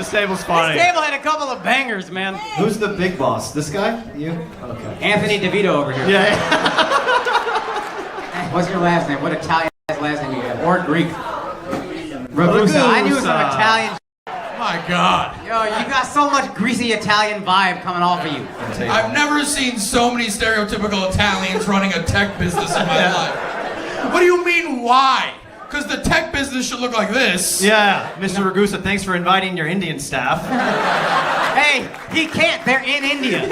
This table's funny. This table had a couple of bangers, man. Who's the big boss? This guy? You? Okay. Anthony DeVito over here. Yeah. What's your last name? What Italian last name you have? Or Greek? Ragusa. I knew some Italian. My God. Yo, you got so much greasy Italian vibe coming off of you. I've never seen so many stereotypical Italians running a tech business in my life. What do you mean, why? Because the tech business should look like this. Yeah, Mr. Ragusa, thanks for inviting your Indian staff. Hey, he can't. They're in India.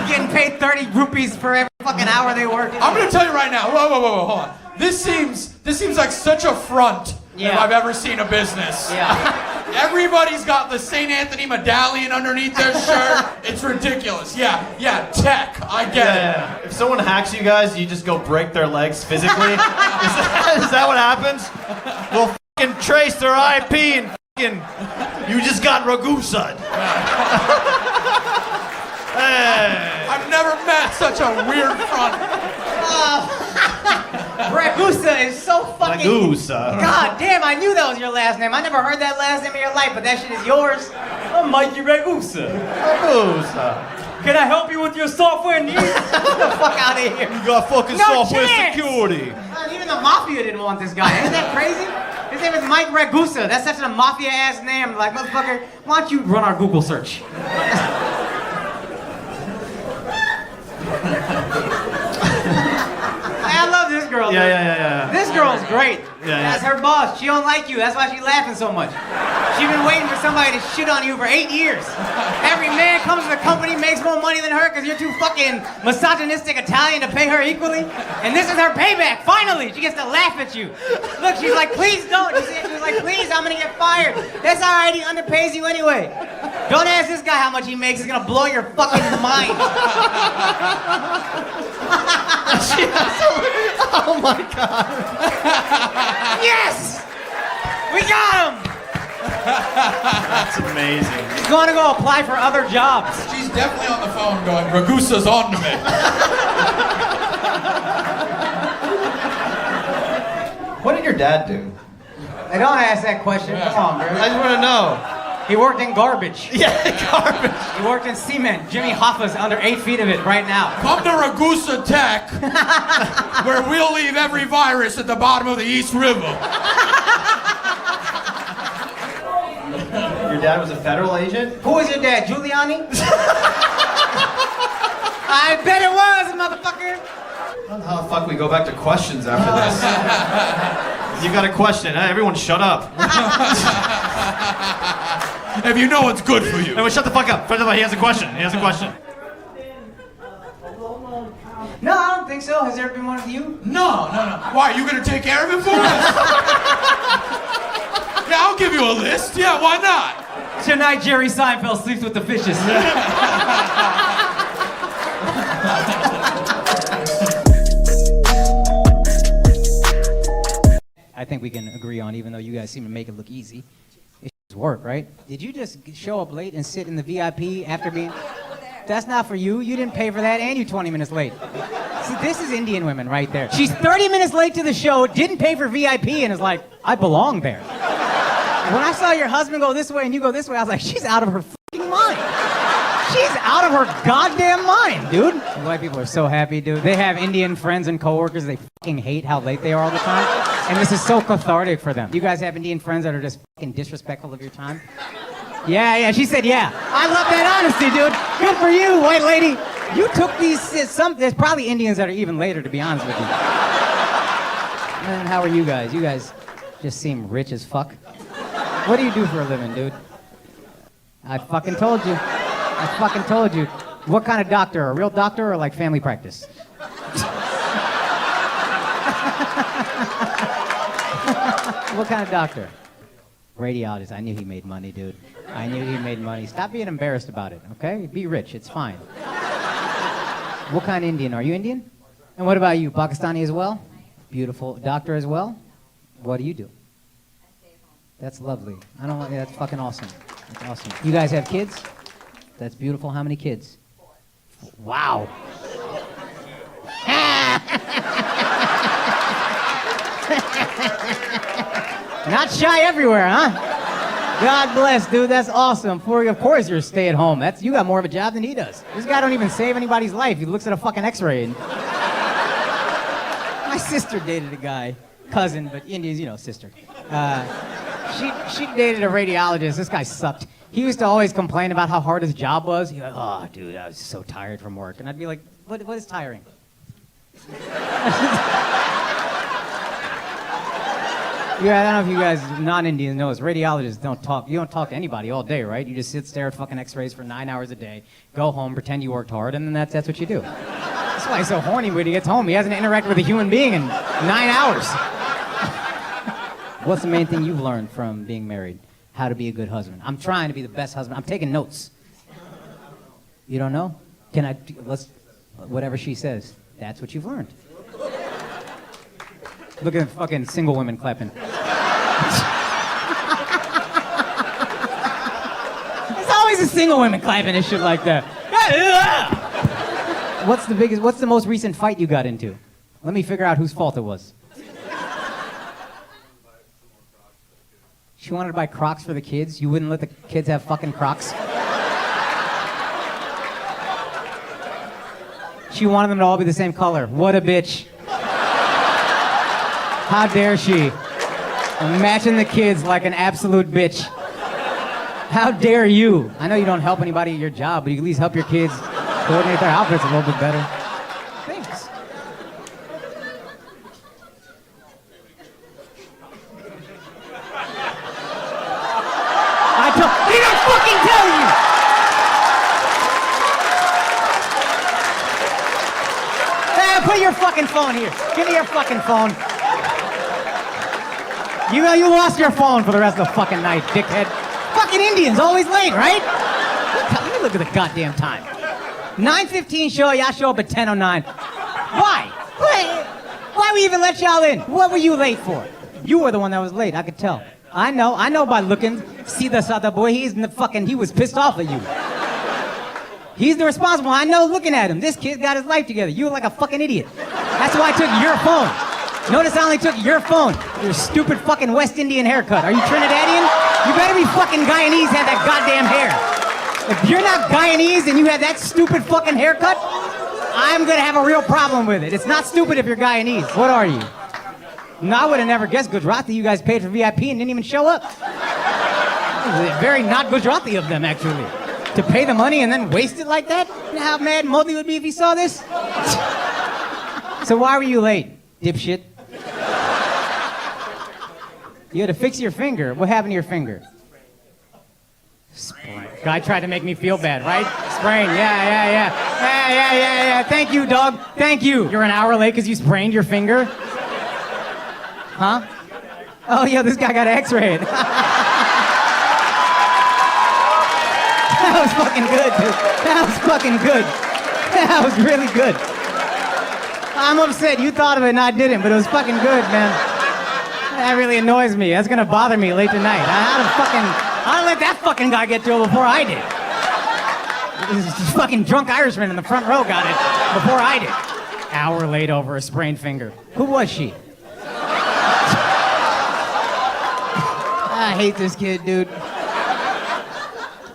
Getting paid 30 rupees for every fucking hour they work. I'm gonna tell you right now. Whoa, hold on. This seems like such a front if I've ever seen a business. Yeah. Everybody's got the St. Anthony medallion underneath their shirt. It's ridiculous. Yeah, tech. I get it. If someone hacks you guys, you just go break their legs physically. Is that what happens? We'll fucking trace their IP and fucking you just got Ragusa. Hey. I've never met such a weird front. Ragusa is so fucking... Ragusa. God damn, I knew that was your last name. I never heard that last name in your life, but that shit is yours. I'm Mikey Ragusa. Ragusa. Can I help you with your software needs? Get the fuck out of here. You got fucking software security. Man, even the Mafia didn't want this guy. Isn't that crazy? His name is Mike Ragusa. That's such a Mafia-ass name. Like, motherfucker, why don't you run our Google search? I love this girl. Yeah. This girl's great. Yeah. That's her boss. She don't like you. That's why she's laughing so much. She's been waiting for somebody to shit on you for 8 years. Every man comes to the company, makes more money than her because you're too fucking misogynistic Italian to pay her equally. And this is her payback. Finally, she gets to laugh at you. Look, she's like, please don't. She was like, please, I'm gonna get fired. That's all right. He underpays you anyway. Don't ask this guy how much he makes. It's gonna blow your fucking mind. Oh my God. Yes! We got him! That's amazing. He's going to go apply for other jobs. She's definitely on the phone going, Ragusa's on to me. What did your dad do? Hey, don't ask that question. Come on, bro. I just want to know. He worked in garbage. Yeah, garbage. He worked in cement. Jimmy Hoffa's under 8 feet of it right now. Come to Ragusa Tech, where we'll leave every virus at the bottom of the East River. Your dad was a federal agent? Who was your dad, Giuliani? I bet it was, motherfucker. How the fuck we go back to questions after this? You got a question. Everyone shut up. If you know what's good for you. Everyone shut the fuck up. He has a question. No, I don't think so. Has there been one of you? No. Why, are you gonna take care of it for us? Yeah, I'll give you a list. Yeah, why not? Tonight, Jerry Seinfeld sleeps with the fishes. I think we can agree on, even though you guys seem to make it look easy, it's work, right? Did you just show up late and sit in the VIP after being... That's not for you. You didn't pay for that, and you 20 minutes late. See, this is Indian women right there. She's 30 minutes late to the show, didn't pay for VIP, and is like, I belong there. When I saw your husband go this way and you go this way, I was like, she's out of her fucking mind. She's out of her goddamn mind, dude. White people are so happy, dude. They have Indian friends and coworkers. They fucking hate how late they are all the time. And this is so cathartic for them. You guys have Indian friends that are just fucking disrespectful of your time? Yeah, she said yeah. I love that honesty, dude. Good for you, white lady. You took these, there's probably Indians that are even later, to be honest with you. Man, how are you guys? You guys just seem rich as fuck. What do you do for a living, dude? I fucking told you. What kind of doctor? A real doctor or like family practice? What kind of doctor? Radiologist. I knew he made money, dude. I knew he made money. Stop being embarrassed about it, okay? Be rich. It's fine. What kind of Indian? Are you Indian? And what about you? Pakistani as well? Beautiful. Doctor as well? What do you do? That's lovely. I don't want... That's fucking awesome. That's awesome. You guys have kids? That's beautiful. How many kids? 4. Wow. Not shy everywhere, huh? God bless, dude. That's awesome. For you, of course, you're a stay-at-home. You got more of a job than he does. This guy don't even save anybody's life. He looks at a fucking X-ray. And... My sister dated a guy, cousin, but Indians, you know, sister. She dated a radiologist. This guy sucked. He used to always complain about how hard his job was. He'd be like, oh, dude, I was so tired from work. And I'd be like, what is tiring? Yeah, I don't know if you guys non-Indians know this. Radiologists don't talk. You don't talk to anybody all day, right? You just sit, stare at fucking X-rays for 9 hours a day, go home, pretend you worked hard, and then that's what you do. That's why he's so horny when he gets home. He hasn't interacted with a human being in 9 hours. What's the main thing you've learned from being married? How to be a good husband. I'm trying to be the best husband. I'm taking notes. You don't know? Whatever she says. That's what you've learned. Look at the fucking single women clapping. There's always a single women clapping and shit like that. What's the most recent fight you got into? Let me figure out whose fault it was. She wanted to buy Crocs for the kids. You wouldn't let the kids have fucking Crocs? She wanted them to all be the same color. What a bitch. How dare she? Matching the kids like an absolute bitch. How dare you? I know you don't help anybody at your job, but you at least help your kids coordinate their outfits a little bit better. Thanks. Did I fucking tell you? Put your fucking phone here. Give me your fucking phone. You lost your phone for the rest of the fucking night, dickhead. Fucking Indians, always late, right? Let me look at the goddamn time. 9:15 show, y'all show up at 10:09. Why? Why we even let y'all in? What were you late for? You were the one that was late, I could tell. I know by looking. See the Sada boy, he was pissed off at you. He's the responsible. I know looking at him. This kid got his life together. You were like a fucking idiot. That's why I took your phone. Notice I only took your phone. Your stupid fucking West Indian haircut. Are you Trinidadian? You better be fucking Guyanese, have that goddamn hair. If you're not Guyanese and you have that stupid fucking haircut, I'm gonna have a real problem with it. It's not stupid if you're Guyanese. What are you? No, I would have never guessed Gujarati. You guys paid for VIP and didn't even show up. Very not Gujarati of them, actually. To pay the money and then waste it like that? You know how mad Modi would be if he saw this? So why were you late, dipshit? You had to fix your finger. What happened to your finger? Sprain. Guy tried to make me feel bad, right? Sprain. Yeah. Thank you, dog. Thank you. You're an hour late because you sprained your finger? Huh? Oh, yeah, this guy got x-rayed. That was fucking good, dude. That was fucking good. That was really good. I'm upset you thought of it and I didn't, but it was fucking good, man. That really annoys me. That's gonna bother me late tonight. I'd let that fucking guy get to it before I did. This fucking drunk Irishman in the front row got it before I did. Hour late over a sprained finger. Who was she? I hate this kid, dude.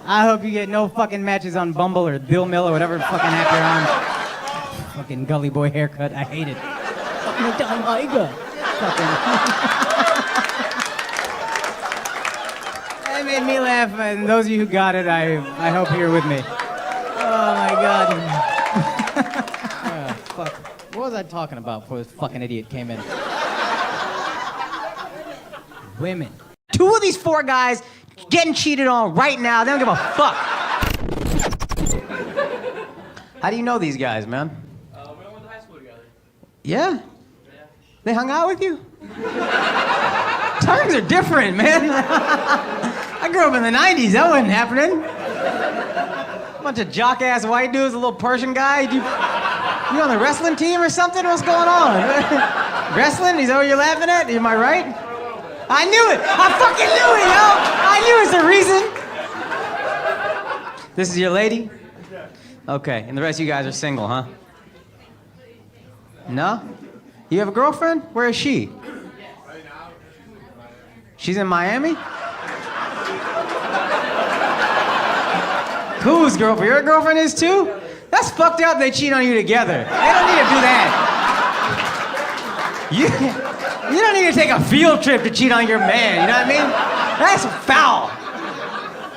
I hope you get no fucking matches on Bumble or Bill Mill or whatever fucking app you're on. Fucking gully boy haircut. I hate it. That made me laugh, and those of you who got it, I hope you're with me. Oh my god. Fuck. What was I talking about before this fucking idiot came in? Women. 2 of these 4 guys getting cheated on right now. They don't give a fuck. How do you know these guys, man? We all went to high school together. Yeah? Yeah. They hung out with you? Tongues are different, man. I grew up in the 90s. That wasn't happening. Bunch of jock-ass white dudes, a little Persian guy. You on the wrestling team or something? What's going on? Wrestling? Is that what you're laughing at? Am I right? I knew it! I fucking knew it, yo! I knew it's the reason! This is your lady? Okay, and the rest of you guys are single, huh? No? You have a girlfriend? Where is she? She's in Miami? Whose girlfriend? Your girlfriend is too? That's fucked up. They cheat on you together. They don't need to do that. You don't need to take a field trip to cheat on your man. You know what I mean? That's foul.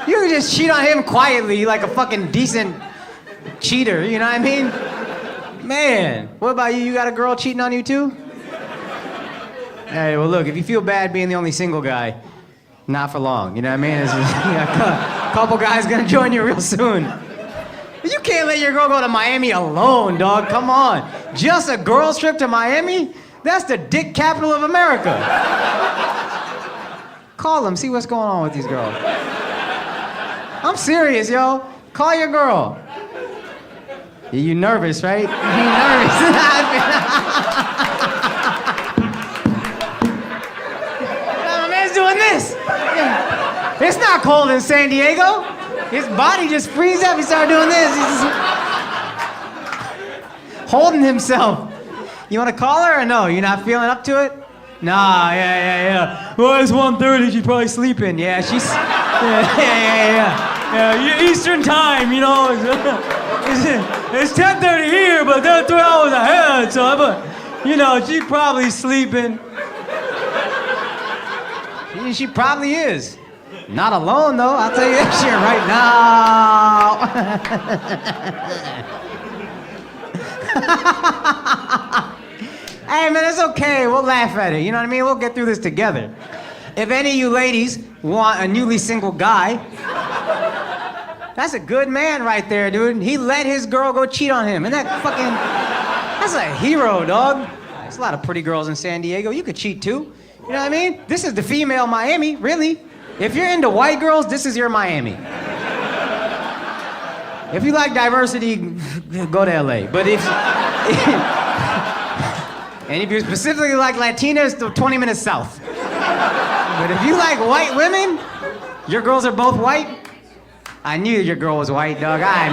You can just cheat on him quietly like a fucking decent cheater. You know what I mean? Man, what about you? You got a girl cheating on you too? Hey, well look, if you feel bad being the only single guy, not for long. You know what I mean? A couple guys gonna join you real soon. You can't let your girl go to Miami alone, dog. Come on. Just a girls trip to Miami? That's the dick capital of America. Call them, see what's going on with these girls. I'm serious, yo. Call your girl. You nervous, right? You nervous. My man's doing this. It's not cold in San Diego. His body just freezes up. He started doing this. He's just holding himself. You want to call her or no? You're not feeling up to it? Nah, yeah. Well, it's 1:30. She's probably sleeping. Yeah, she's... Yeah, Eastern time, you know. It's 10:30 here, but they're 3 hours ahead, so... But, you know, she's probably sleeping. She probably is. Not alone, though. I'll tell you that shit right now. Hey, man, it's okay. We'll laugh at it. You know what I mean? We'll get through this together. If any of you ladies want a newly single guy, that's a good man right there, dude. He let his girl go cheat on him. And that's a hero, dog. There's a lot of pretty girls in San Diego. You could cheat, too. You know what I mean? This is the female Miami, really. If you're into white girls, this is your Miami. If you like diversity, go to LA. But if you specifically like Latinas, 20 minutes south. But if you like white women, your girls are both white. I knew your girl was white, dog. I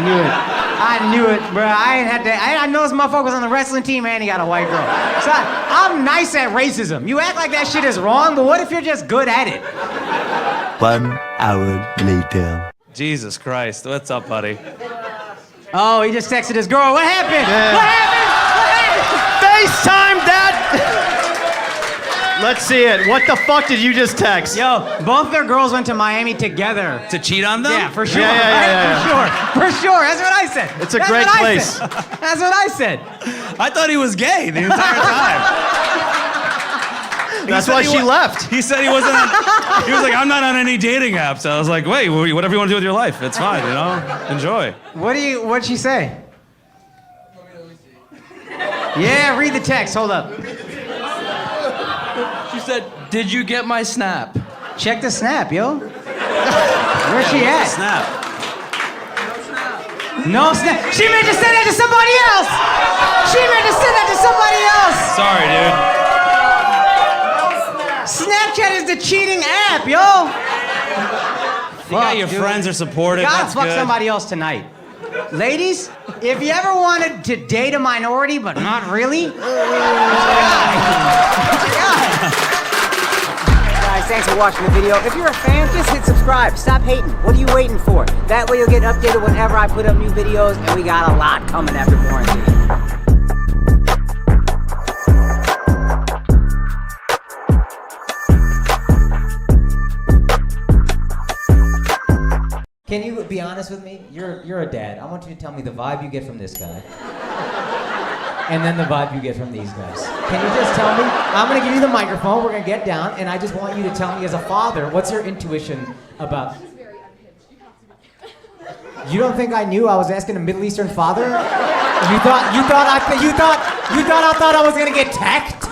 knew it, bro. I know this motherfucker was on the wrestling team and he got a white girl. So I'm nice at racism. You act like that shit is wrong, but what if you're just good at it? 1 hour later. Jesus Christ, what's up, buddy? Oh, he just texted his girl. What happened? Yeah. What happened? FaceTime that! Let's see it. What the fuck did you just text? Yo, both their girls went to Miami together. To cheat on them? Yeah, for sure. Yeah. For sure. That's what I said. It's a great place. That's what I said. I thought he was gay the entire time. That's why she left. He said he wasn't he was like, I'm not on any dating apps. I was like, wait, whatever you want to do with your life, it's fine, you know? Enjoy. What'd she say? Yeah, read the text. Hold up. She said, "Did you get my snap?" Check the snap, yo. Where's she at? Snap. No snap. She meant to send that to somebody else. She meant to send that to somebody else. Sorry, dude. Snapchat is the cheating app, yo. You got your friends are supportive. Gotta That's fuck good. somebody else tonight. Ladies, if you ever wanted to date a minority, but not really, Guys, thanks for watching the video. If you're a fan, just hit subscribe. Stop hating. What are you waiting for? That way you'll get updated whenever I put up new videos, and we got a lot coming after quarantine. Can you be honest with me? You're a dad. I want you to tell me the vibe you get from this guy. And then the vibe you get from these guys. Can you just tell me? I'm gonna give you the microphone, we're gonna get down, and I just want you to tell me as a father, what's your intuition about... You don't think I knew I was asking a Middle Eastern father? You thought I was gonna get tacked?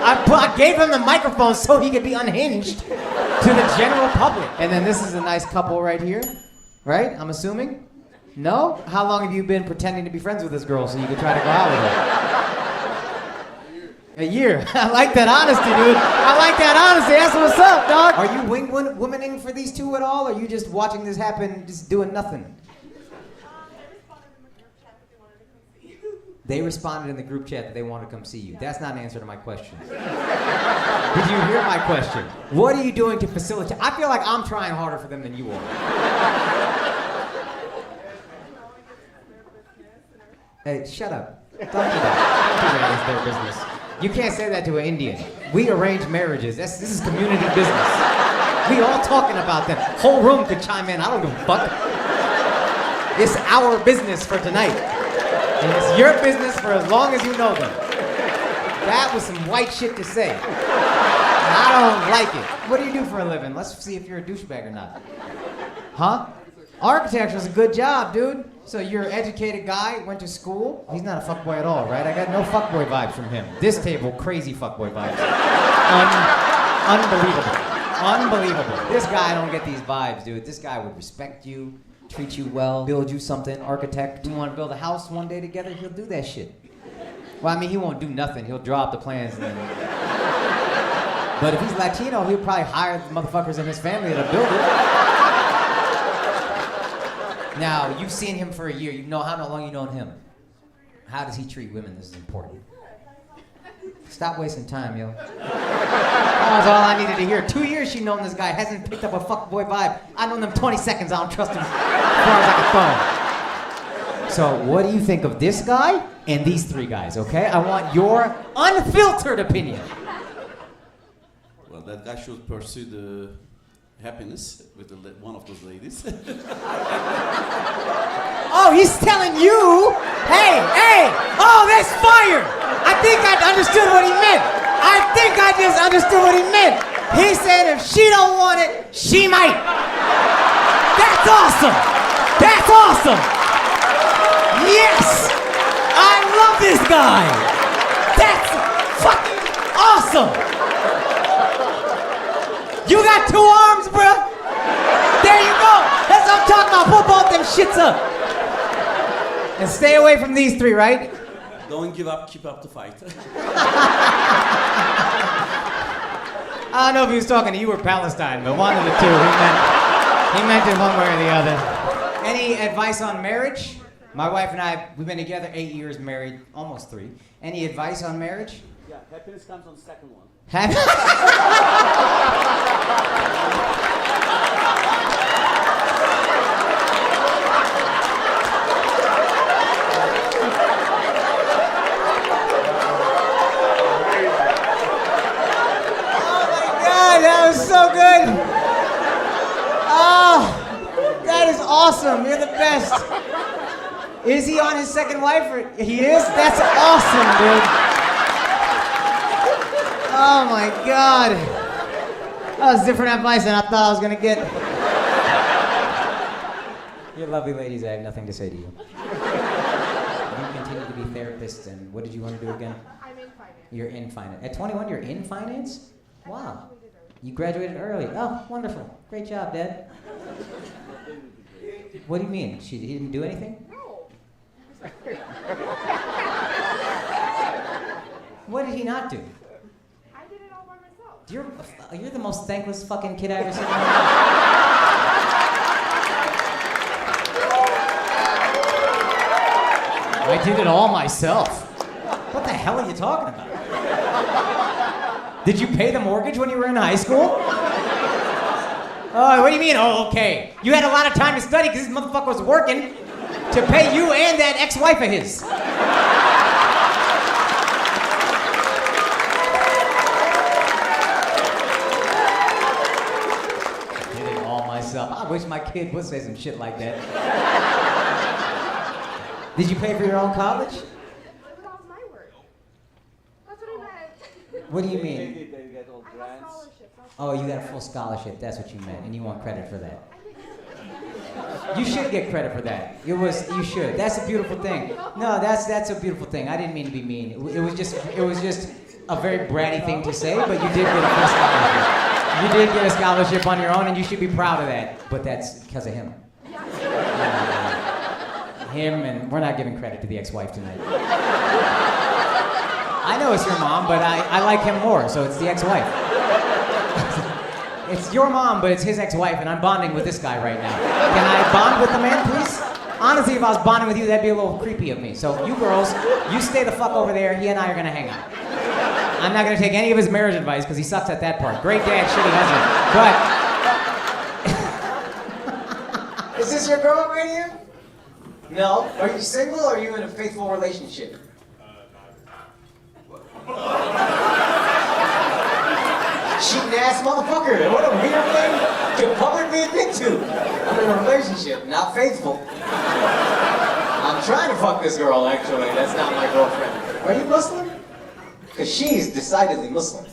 I gave him the microphone so he could be unhinged to the general public. And then this is a nice couple right here, right? I'm assuming? No? How long have you been pretending to be friends with this girl so you could try to go out with her? A year. I like that honesty, dude. I like that honesty. That's what's up, dog. Are you wing-womaning for these two at all? Or are you just watching this happen, just doing nothing? They responded in the group chat that they wanted to come see you. That's not an answer to my question. Did you hear my question? What are you doing to facilitate? I feel like I'm trying harder for them than you are. Hey, shut up. Don't do that. Don't do that. It's their business. You can't say that to an Indian. We arrange marriages. This is community business. We all talking about that. Whole room could chime in. I don't give a fuck. It's our business for tonight. And it's your business for as long as you know them. That was some white shit to say. And I don't like it. What do you do for a living? Let's see if you're a douchebag or not. Huh? Architecture's a good job, dude. So you're an educated guy, went to school. He's not a fuckboy at all, right? I got no fuckboy vibes from him. This table, crazy fuckboy vibes. Unbelievable. Unbelievable. This guy, I don't get these vibes, dude. This guy would respect you, treat you well, build you something, architect. You want to build a house one day together? He'll do that shit. Well, I mean, he won't do nothing. He'll draw up the plans and then... But if he's Latino, he'll probably hire the motherfuckers in his family to build it. Now, you've seen him for a year. You know how long you known him. How does he treat women? This is important. Stop wasting time, yo. That was all I needed to hear. 2 years she known this guy. Hasn't picked up a fuckboy vibe. I known them 20 seconds. I don't trust him as far as I can throw. So what do you think of this guy and these three guys, okay? I want your unfiltered opinion. Well, that guy should pursue the happiness with one of those ladies. Oh, he's telling you, hey, oh, that's fire. I think I understood what he meant. I think I just understood what he meant. He said if she don't want it, she might. That's awesome. That's awesome. Yes. I love this guy. That's fucking awesome. You got 2 arms, bruh. There you go. That's what I'm talking about. Put both them shits up. And stay away from these 3, right? Don't give up, keep up the fight. I don't know if he was talking to you or Palestine, but one of the two. He meant it one way or the other. Any advice on marriage? My wife and I, we've been together 8 years, married, almost 3. Any advice on marriage? Yeah, happiness comes on the second one. That was so good. Oh, that is awesome. You're the best. Is he on his second wife? Or he is? That's awesome, dude. Oh my God. That was different advice than I thought I was gonna get. You're lovely ladies. I have nothing to say to you. You continue to be therapists, and what did you want to do again? I'm in finance. You're in finance. At 21, you're in finance? Wow. You graduated early. Oh, wonderful. Great job, Dad. What do you mean? He didn't do anything? No. What did he not do? I did it all by myself. You're the most thankless fucking kid I ever seen in my life. I did it all myself. What the hell are you talking about? Did you pay the mortgage when you were in high school? Oh, what do you mean? Oh, okay. You had a lot of time to study because this motherfucker was working to pay you and that ex-wife of his. I did it all myself. I wish my kid would say some shit like that. Did you pay for your own college? That was my work. That's what I meant. What do you mean? I got scholarships. Oh, you got a full scholarship. That's what you meant, and you want credit for that. You should get credit for that. You should. That's a beautiful thing. No, that's a beautiful thing. I didn't mean to be mean. It was just a very bratty thing to say, but you did get a full scholarship. You did get a scholarship on your own, and you should be proud of that. But that's because of him. Him, and we're not giving credit to the ex-wife tonight. I know it's your mom, but I like him more, so it's the ex-wife. It's your mom, but it's his ex-wife, and I'm bonding with this guy right now. Can I bond with the man, please? Honestly, if I was bonding with you, that'd be a little creepy of me. So you girls, you stay the fuck over there. He and I are gonna hang out. I'm not gonna take any of his marriage advice because he sucks at that part. Great dad, shitty husband. But is this your girl right here? No. Are you single or are you in a faithful relationship? Cheating ass motherfucker. What a weird thing to publicly admit to. I'm in a relationship, not faithful. I'm trying to fuck this girl, actually. That's not my girlfriend. Are you Muslim? Because she's decidedly Muslim.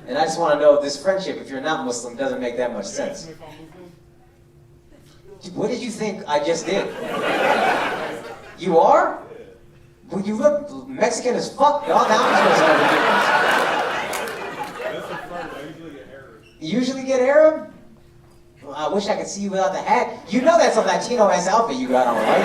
And I just want to know if this friendship, if you're not Muslim, doesn't make that much sense. What did you think I just did? You are? Well, you look Mexican as fuck, dog. Now I'm supposed to know the difference. You usually get Arab? Well, I wish I could see you without the hat. You know that's a Latino-ass outfit you got on, right?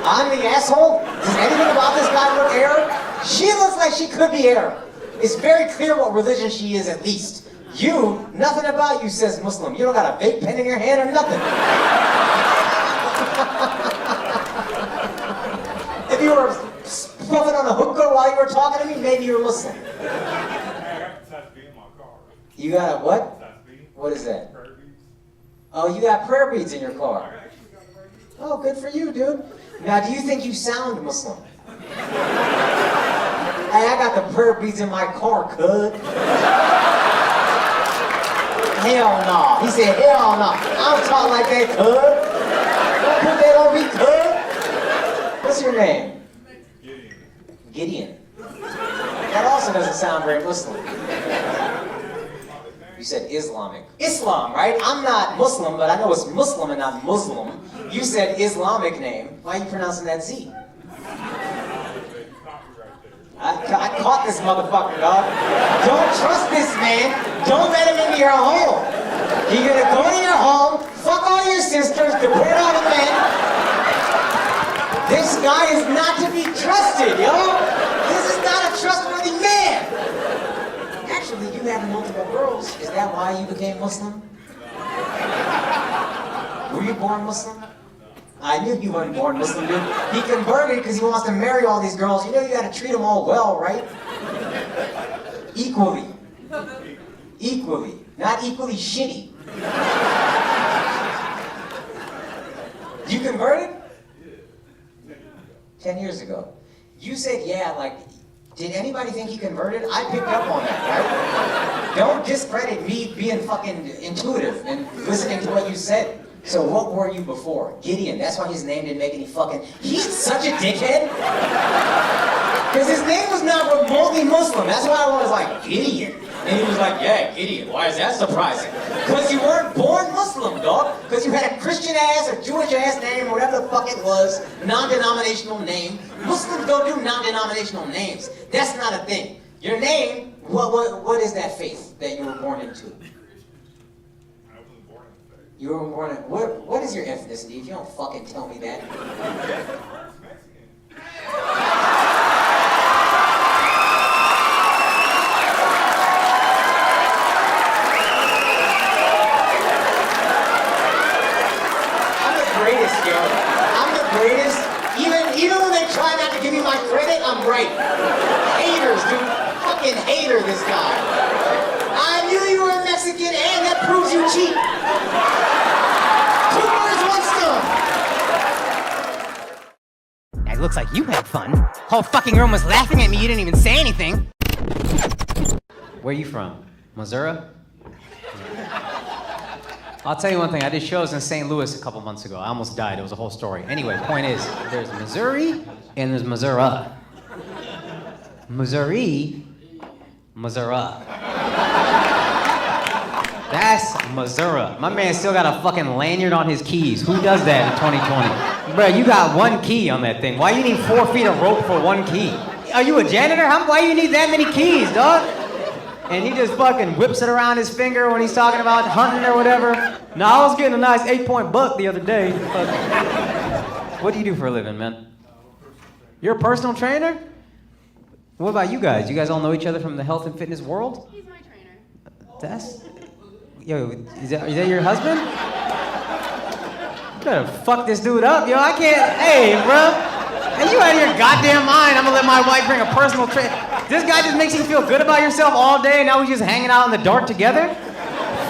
I'm the asshole? Does anything about this guy look Arab? She looks like she could be Arab. It's very clear what religion she is, at least. You, nothing about you says Muslim. You don't got a vape pen in your hand or nothing. If you were puffing on a hookah while you were talking to me, maybe you're Muslim. You got a what? What is that? Oh, you got prayer beads in your car. Oh, good for you, dude. Now, do you think you sound Muslim? Hey, I got the prayer beads in my car, cuz. Hell no. He said, hell no. I don't talk like that, cuz. Don't put that on me, cuz. What's your name? Gideon. That also doesn't sound very Muslim. You said Islamic. Islam, right? I'm not Muslim, but I know it's Muslim and not Muslim. You said Islamic name. Why are you pronouncing that Z? I caught this motherfucker, dog. Don't trust this man. Don't let him into your home. You're gonna go to your home, fuck all your sisters, deport all the men. This guy is not to be trusted, yo. This is not a trustworthy man. Actually, you have multiple girls. Is that why you became Muslim? Were you born Muslim? I knew you weren't born Muslim, dude. He converted because he wants to marry all these girls. You know you gotta treat them all well, right? Equally. Equally. Not equally shitty. You converted? 10 years ago. You said, yeah, like, did anybody think he converted? I picked up on that, right? Don't discredit me being fucking intuitive and listening to what you said. So what were you before? Gideon. That's why his name didn't make any fucking... He's such a dickhead. Because his name was not remotely Muslim. That's why I was like, Gideon. And he was like, yeah, Gideon. Why is that surprising? Because you weren't born Muslim, dog. Because you had a Christian ass or Jewish ass name, whatever the fuck it was, non-denominational name. Muslims don't do non-denominational names. That's not a thing. Your name, what is that faith that you were born into? You were born in... What is your ethnicity? If you don't fucking tell me that. I'm the greatest, yo. I'm the greatest. Even when they try not to give me my credit, I'm right. Haters, dude. Fucking hater, this guy. I knew you were Mexican, and that proves you cheat. 2 birds, 1 stone. It looks like you had fun. Whole fucking room was laughing at me. You didn't even say anything. Where are you from? Missouri? I'll tell you one thing. I did shows in St. Louis a couple months ago. I almost died. It was a whole story. Anyway, point is, there's Missouri and there's Missouri. Missouri. That's Missouri. My man still got a fucking lanyard on his keys. Who does that in 2020? Bro, you got 1 key on that thing. Why you need 4 feet of rope for 1 key? Are you a janitor? Why you need that many keys, dog? And he just fucking whips it around his finger when he's talking about hunting or whatever. Now, I was getting a nice 8-point buck the other day. What do you do for a living, man? You're a personal trainer? What about you guys? You guys all know each other from the health and fitness world? He's my trainer. That's... Yo, is that your husband? Better fuck this dude up, yo. I can't. Hey, bro. Hey, you out of your goddamn mind. I'm gonna let my wife bring a personal trainer. This guy just makes you feel good about yourself all day, and now we're just hanging out in the dark together?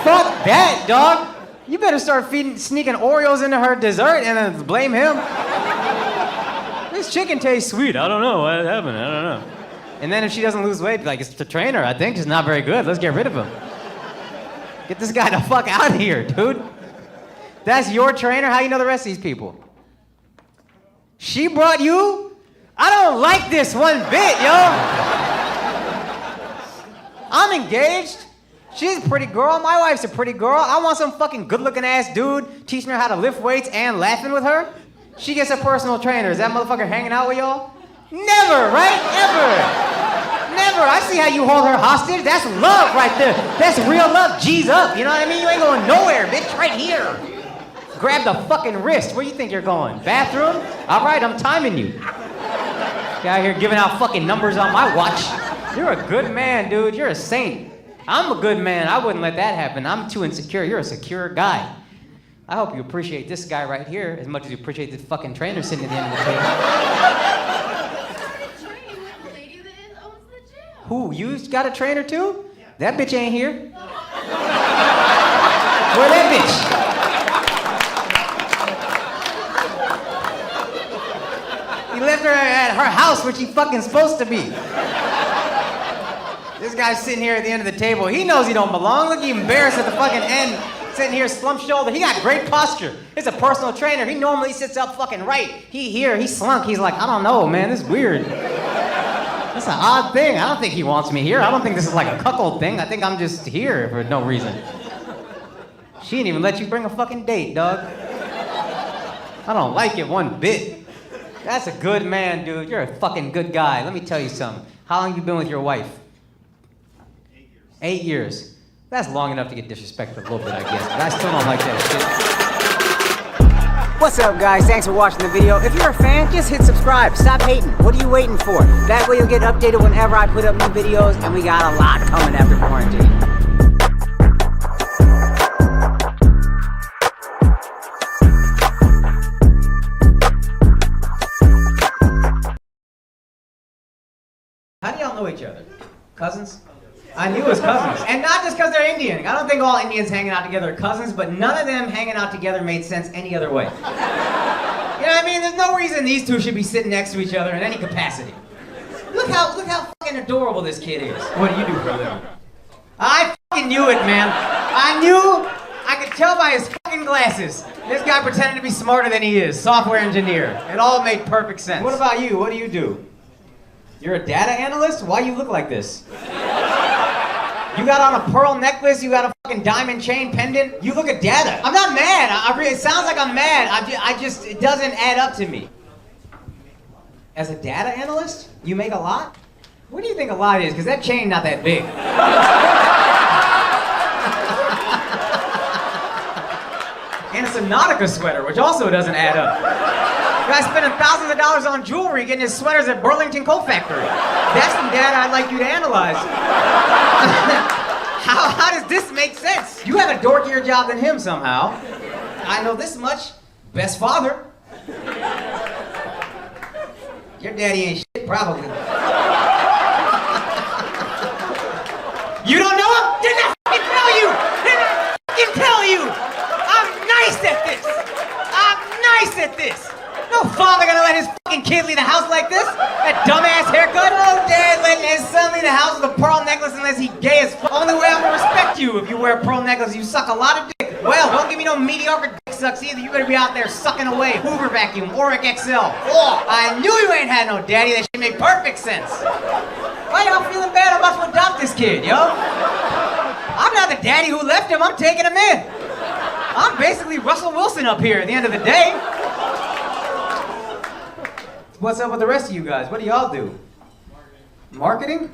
Fuck that, dog. You better start sneaking Oreos into her dessert and then blame him. This chicken tastes sweet. I don't know what happened. I don't know. And then if she doesn't lose weight, be like, it's the trainer. I think he's not very good. Let's get rid of him. Get this guy the fuck out of here, dude. That's your trainer? How you know the rest of these people? She brought you? I don't like this one bit, yo. I'm engaged. She's a pretty girl. My wife's a pretty girl. I want some fucking good-looking ass dude teaching her how to lift weights and laughing with her. She gets a personal trainer. Is that motherfucker hanging out with y'all? Never, right? Ever. Never. I see how you hold her hostage. That's love right there. That's real love. G's up. You know what I mean? You ain't going nowhere, bitch. Right here. Grab the fucking wrist. Where you think you're going? Bathroom? All right, I'm timing you. Get out here giving out fucking numbers on my watch. You're a good man, dude. You're a saint. I'm a good man. I wouldn't let that happen. I'm too insecure. You're a secure guy. I hope you appreciate this guy right here as much as you appreciate this fucking trainer sitting at the end of the table. Train with the lady that owns the gym. Who? You got a trainer too? That bitch ain't here. Where that bitch? He left her at her house where she fucking supposed to be. This guy's sitting here at the end of the table. He knows he don't belong. Look, he embarrassed at the fucking end, sitting here slump shoulder. He got great posture. It's a personal trainer. He normally sits up fucking right. He slunk. He's like, I don't know, man. This is weird. That's an odd thing. I don't think he wants me here. I don't think this is like a cuckold thing. I think I'm just here for no reason. She didn't even let you bring a fucking date, dog. I don't like it one bit. That's a good man, dude. You're a fucking good guy. Let me tell you something. How long have you been with your wife? 8 years. That's long enough to get disrespected a little bit, I guess. But I still don't like that shit. What's up, guys? Thanks for watching the video. If you're a fan, just hit subscribe. Stop hating. What are you waiting for? That way you'll get updated whenever I put up new videos, and we got a lot coming after quarantine. How do y'all know each other? Cousins? I knew it was cousins. And not just because they're Indian. I don't think all Indians hanging out together are cousins, but none of them hanging out together made sense any other way. You know what I mean? There's no reason these two should be sitting next to each other in any capacity. Look how fucking adorable this kid is. What do you do for a living? I fucking knew it, man. I could tell by his fucking glasses. This guy pretended to be smarter than he is. Software engineer. It all made perfect sense. What about you? What do you do? You're a data analyst? Why you look like this? You got on a pearl necklace, you got a fucking diamond chain pendant. You look at data. I'm not mad. It sounds like I'm mad. It doesn't add up to me. As a data analyst, you make a lot? What do you think a lot is? Because that chain not that big. And it's a Nautica sweater, which also doesn't add up. Guy's spending thousands of dollars on jewelry, getting his sweaters at Burlington Coat Factory. That's some data I'd like you to analyze. How does this make sense? You have a dorkier job than him somehow. I know this much. Best father. Your daddy ain't shit, probably. You don't know him? Didn't I fucking tell you? Didn't I fucking tell you? I'm nice at this. I'm nice at this. No father gonna let his fucking kid leave the house like this? That dumbass haircut? No dad letting his son leave the house with a pearl necklace unless he gay as fuck. Only way I'm gonna respect you if you wear a pearl necklace, you suck a lot of dick. Well, don't give me no mediocre dick sucks either. You better be out there sucking away. Hoover vacuum, Oric XL. Oh, I knew you ain't had no daddy. That shit made perfect sense. Why y'all feeling bad? I'm about to adopt this kid, yo. I'm not the daddy who left him. I'm taking him in. I'm basically Russell Wilson up here at the end of the day. What's up with the rest of you guys? What do y'all do? Marketing?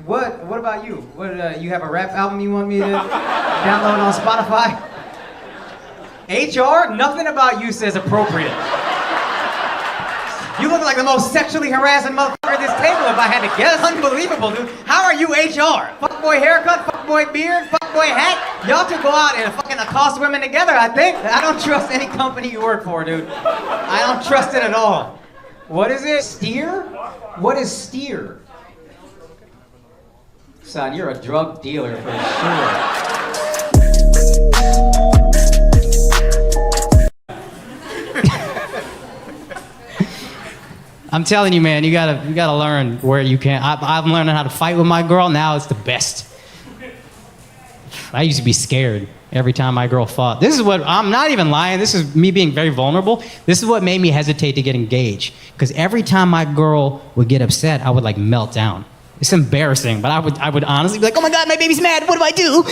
What about you? What, you have a rap album you want me to download on Spotify? HR? Nothing about you says appropriate. You look like the most sexually harassing motherfucker at this table if I had to guess. Unbelievable, dude. How are you HR? Fuckboy haircut? fuckboy beard, fuckboy hat. Y'all two go out and fucking accost women together, I think. I don't trust any company you work for, dude. I don't trust it at all. What is it? Steer? What is steer? Son, you're a drug dealer for sure. I'm telling you, man, you gotta learn where you can. I'm learning how to fight with my girl. Now it's the best. I used to be scared every time my girl fought. This is what, I'm not even lying. This is me being very vulnerable. This is what made me hesitate to get engaged. Because every time my girl would get upset, I would like melt down. It's embarrassing, but I would honestly be like, oh my God, my baby's mad. What do I do?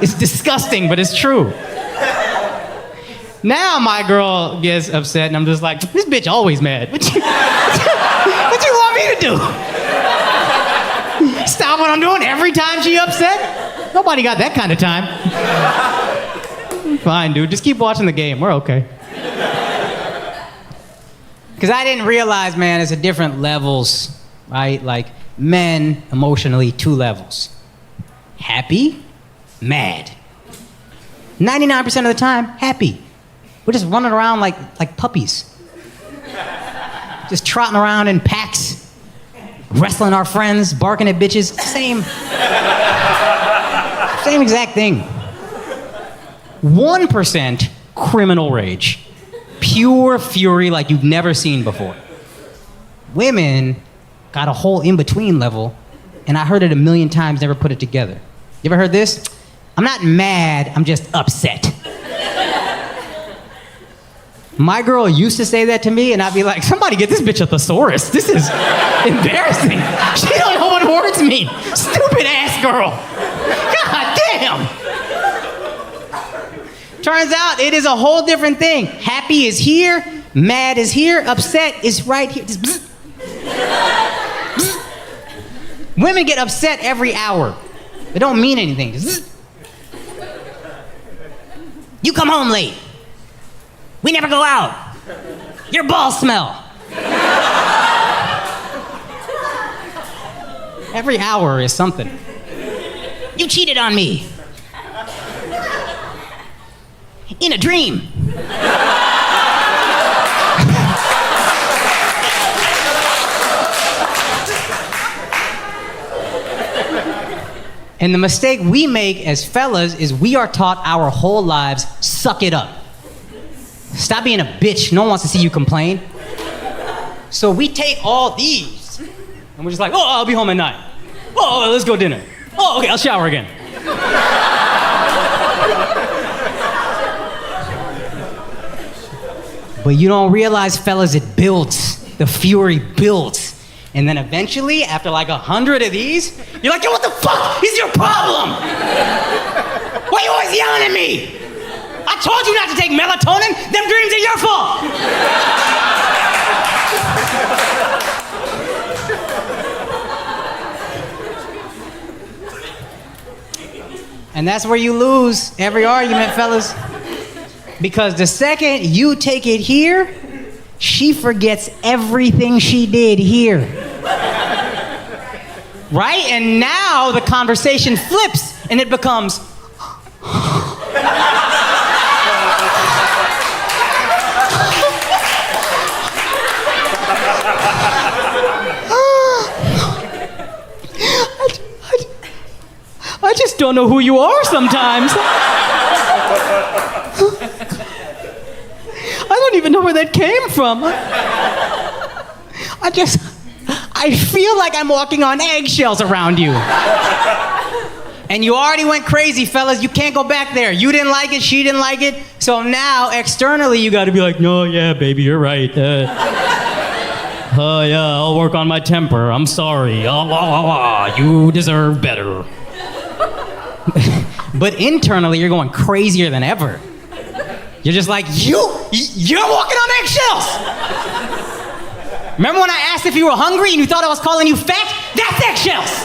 It's disgusting, but it's true. Now my girl gets upset and I'm just like, this bitch always mad. What you want me to do? Stop what I'm doing every time she upset? Nobody got that kind of time. Fine, dude, just keep watching the game. We're okay. Because I didn't realize, man, it's a different levels, right? Like men, emotionally, 2 levels. Happy, mad. 99% of the time, happy. We're just running around like puppies. Just trotting around in packs, wrestling our friends, barking at bitches. Same exact thing. 1% criminal rage. Pure fury like you've never seen before. Women got a whole in-between level, and I heard it a million times, never put it together. You ever heard this? I'm not mad, I'm just upset. My girl used to say that to me, and I'd be like, somebody get this bitch a thesaurus. This is embarrassing. She don't know what words mean. Stupid ass girl. God damn. Turns out it is a whole different thing. Happy is here, mad is here, upset is right here. Just bzz. Bzz. Women get upset every hour. It don't mean anything. Just bzz. You come home late. We never go out. Your balls smell. Every hour is something. You cheated on me. In a dream. And the mistake we make as fellas is we are taught our whole lives, suck it up. Stop being a bitch. No one wants to see you complain. So we take all these, and we're just like, oh, I'll be home at 9. Oh, let's go dinner. Oh, okay, I'll shower again. But you don't realize, fellas, it builds. The fury builds. And then eventually, after like 100 of these, you're like, yo, what the fuck is your problem? Why are you always yelling at me? I told you not to take melatonin. Them dreams are your fault. And that's where you lose every argument, fellas. Because the second you take it here, she forgets everything she did here. Right? And now the conversation flips and it becomes, I just don't know who you are sometimes. I don't even know where that came from. I feel like I'm walking on eggshells around you. And you already went crazy, fellas. You can't go back there. You didn't like it, she didn't like it. So now, externally, you gotta be like, no, yeah, baby, you're right. Oh, yeah, I'll work on my temper. I'm sorry. You deserve better. But internally, you're going crazier than ever. You're just like, you're walking on eggshells. Remember when I asked if you were hungry and you thought I was calling you fat? That's eggshells.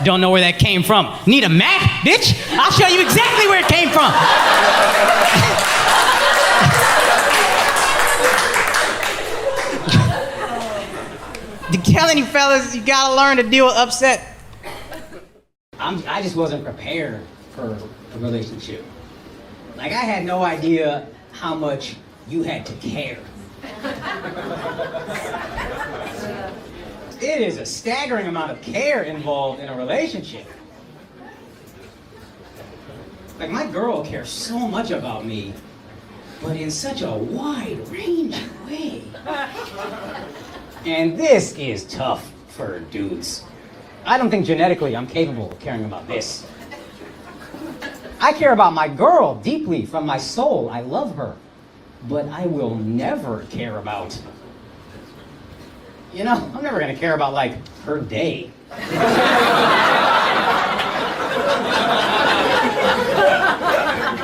Don't know where that came from. Need a map, bitch? I'll show you exactly where it came from. I'm telling you, fellas, you gotta learn to deal with upset. I just wasn't prepared for a relationship. Like, I had no idea how much you had to care. It is a staggering amount of care involved in a relationship. Like, my girl cares so much about me, but in such a wide-ranging way. And this is tough for dudes. I don't think genetically I'm capable of caring about this. I care about my girl deeply from my soul. I love her. But I will never care about, you know, I'm never gonna care about, like, her day.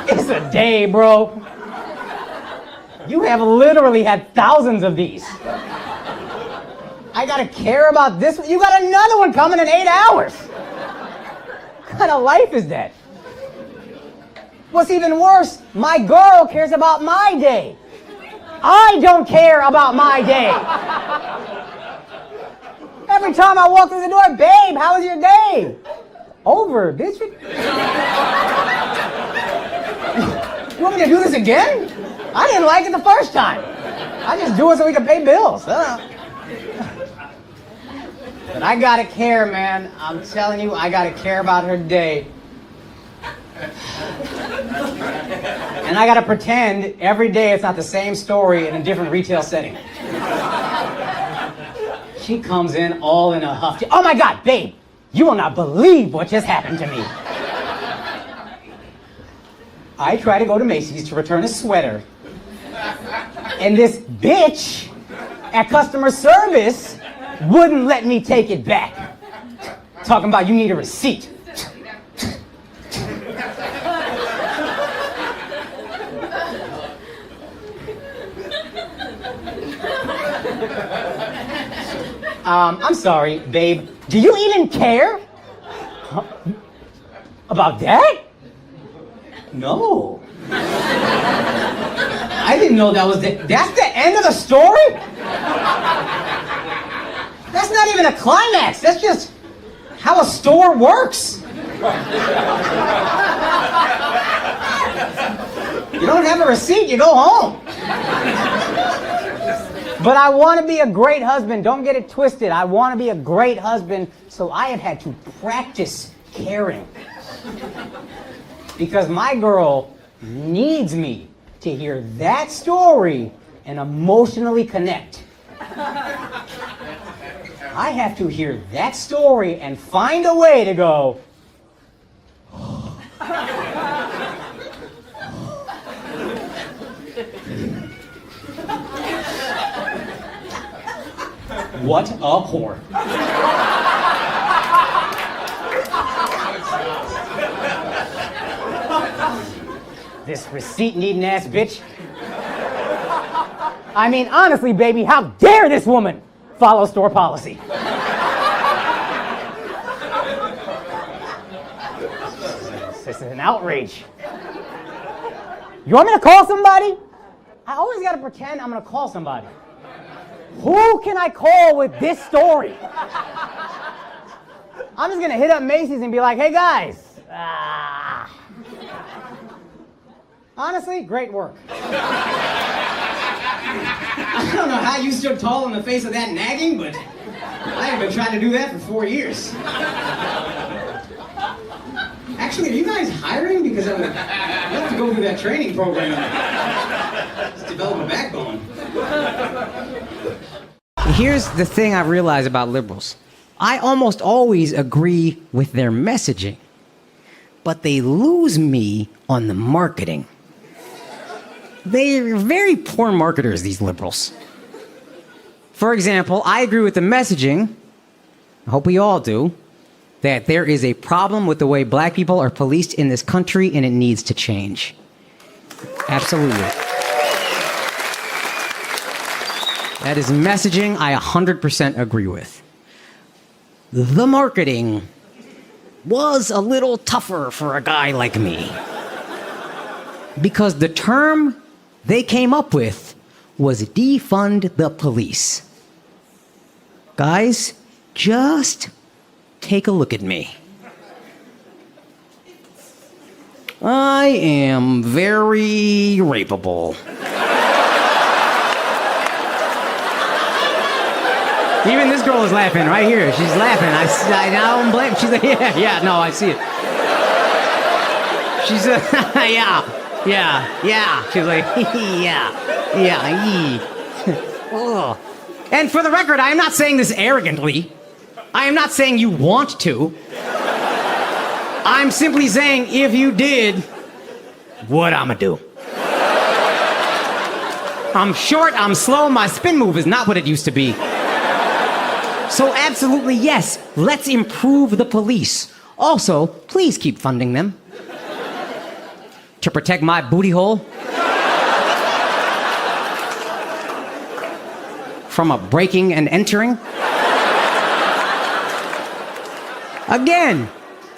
It's a day, bro. You have literally had thousands of these. I gotta care about this one. You got another one coming in 8 hours. What kind of life is that? What's even worse, my girl cares about my day. I don't care about my day. Every time I walk through the door, babe, how was your day? Over, bitch. You want me to do this again? I didn't like it the first time. I just do it so we can pay bills. But I gotta care, man. I'm telling you, I gotta care about her day. And I gotta pretend every day it's not the same story in a different retail setting. She comes in all in a huff. Oh my God, babe, you will not believe what just happened to me. I try to go to Macy's to return a sweater, and this bitch at customer service wouldn't let me take it back. Talking about you need a receipt. I'm sorry, babe. Do you even care? Huh? About that? No. I didn't know that was that's the end of the story? That's not even a climax. That's just how a store works. You don't have a receipt, you go home. But I want to be a great husband. Don't get it twisted. I want to be a great husband, so I have had to practice caring. Because my girl needs me to hear that story and emotionally connect. I have to hear that story and find a way to go, what a whore. This receipt-needing ass bitch. I mean, honestly, baby, how dare this woman follow store policy? This is an outrage. You want me to call somebody? I always gotta pretend I'm gonna call somebody. Who can I call with this story? I'm just gonna hit up Macy's and be like, hey guys. Honestly, great work. I don't know how you stood tall in the face of that nagging, but I have been trying to do that for 4 years. Actually, are you guys hiring? Because you have to go through that training program. Just develop a backbone. Here's the thing I realize about liberals. I almost always agree with their messaging, but they lose me on the marketing. They're very poor marketers, these liberals. For example, I agree with the messaging, I hope we all do, that there is a problem with the way black people are policed in this country and it needs to change. Absolutely. That is messaging I 100% agree with. The marketing was a little tougher for a guy like me. Because the term they came up with was defund the police. Guys, just take a look at me. I am very rapeable. Even this girl is laughing right here. She's laughing. I don't blame. She's like, yeah, no, I see it. She's yeah. She's like, yeah. Ugh. And for the record, I am not saying this arrogantly. I am not saying you want to. I'm simply saying if you did, what I'ma do? I'm short, I'm slow, my spin move is not what it used to be. So absolutely yes, let's improve the police. Also, please keep funding them. To protect my booty hole from a breaking and entering. Again,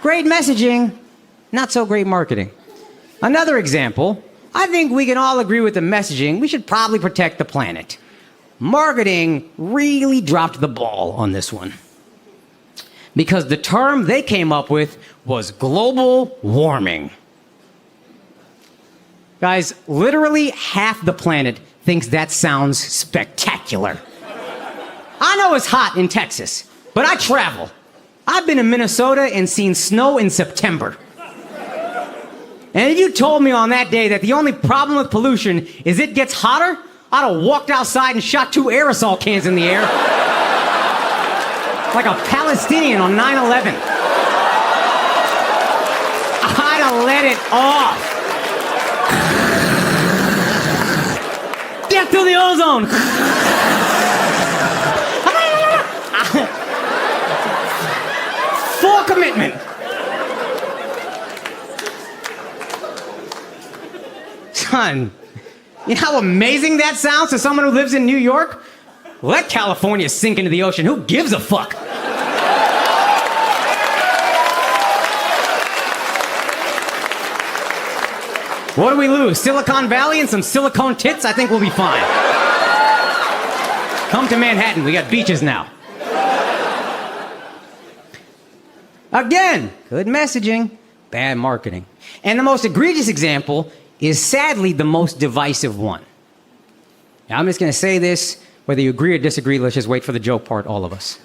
great messaging, not so great marketing. Another example, I think we can all agree with the messaging. We should probably protect the planet. Marketing really dropped the ball on this one. Because the term they came up with was global warming. Guys, literally half the planet thinks that sounds spectacular. I know it's hot in Texas, but I travel. I've been in Minnesota and seen snow in September. And if you told me on that day that the only problem with pollution is it gets hotter, I'd have walked outside and shot 2 aerosol cans in the air. Like a Palestinian on 9/11. I'd have let it off. Death to the ozone. Full commitment. Son, you know how amazing that sounds to someone who lives in New York? Let California sink into the ocean. Who gives a fuck? What do we lose? Silicon Valley and some silicone tits? I think we'll be fine. Come to Manhattan. We got beaches now. Again, good messaging, bad marketing. And the most egregious example is sadly the most divisive one. Now, I'm just going to say this, whether you agree or disagree, let's just wait for the joke part, all of us.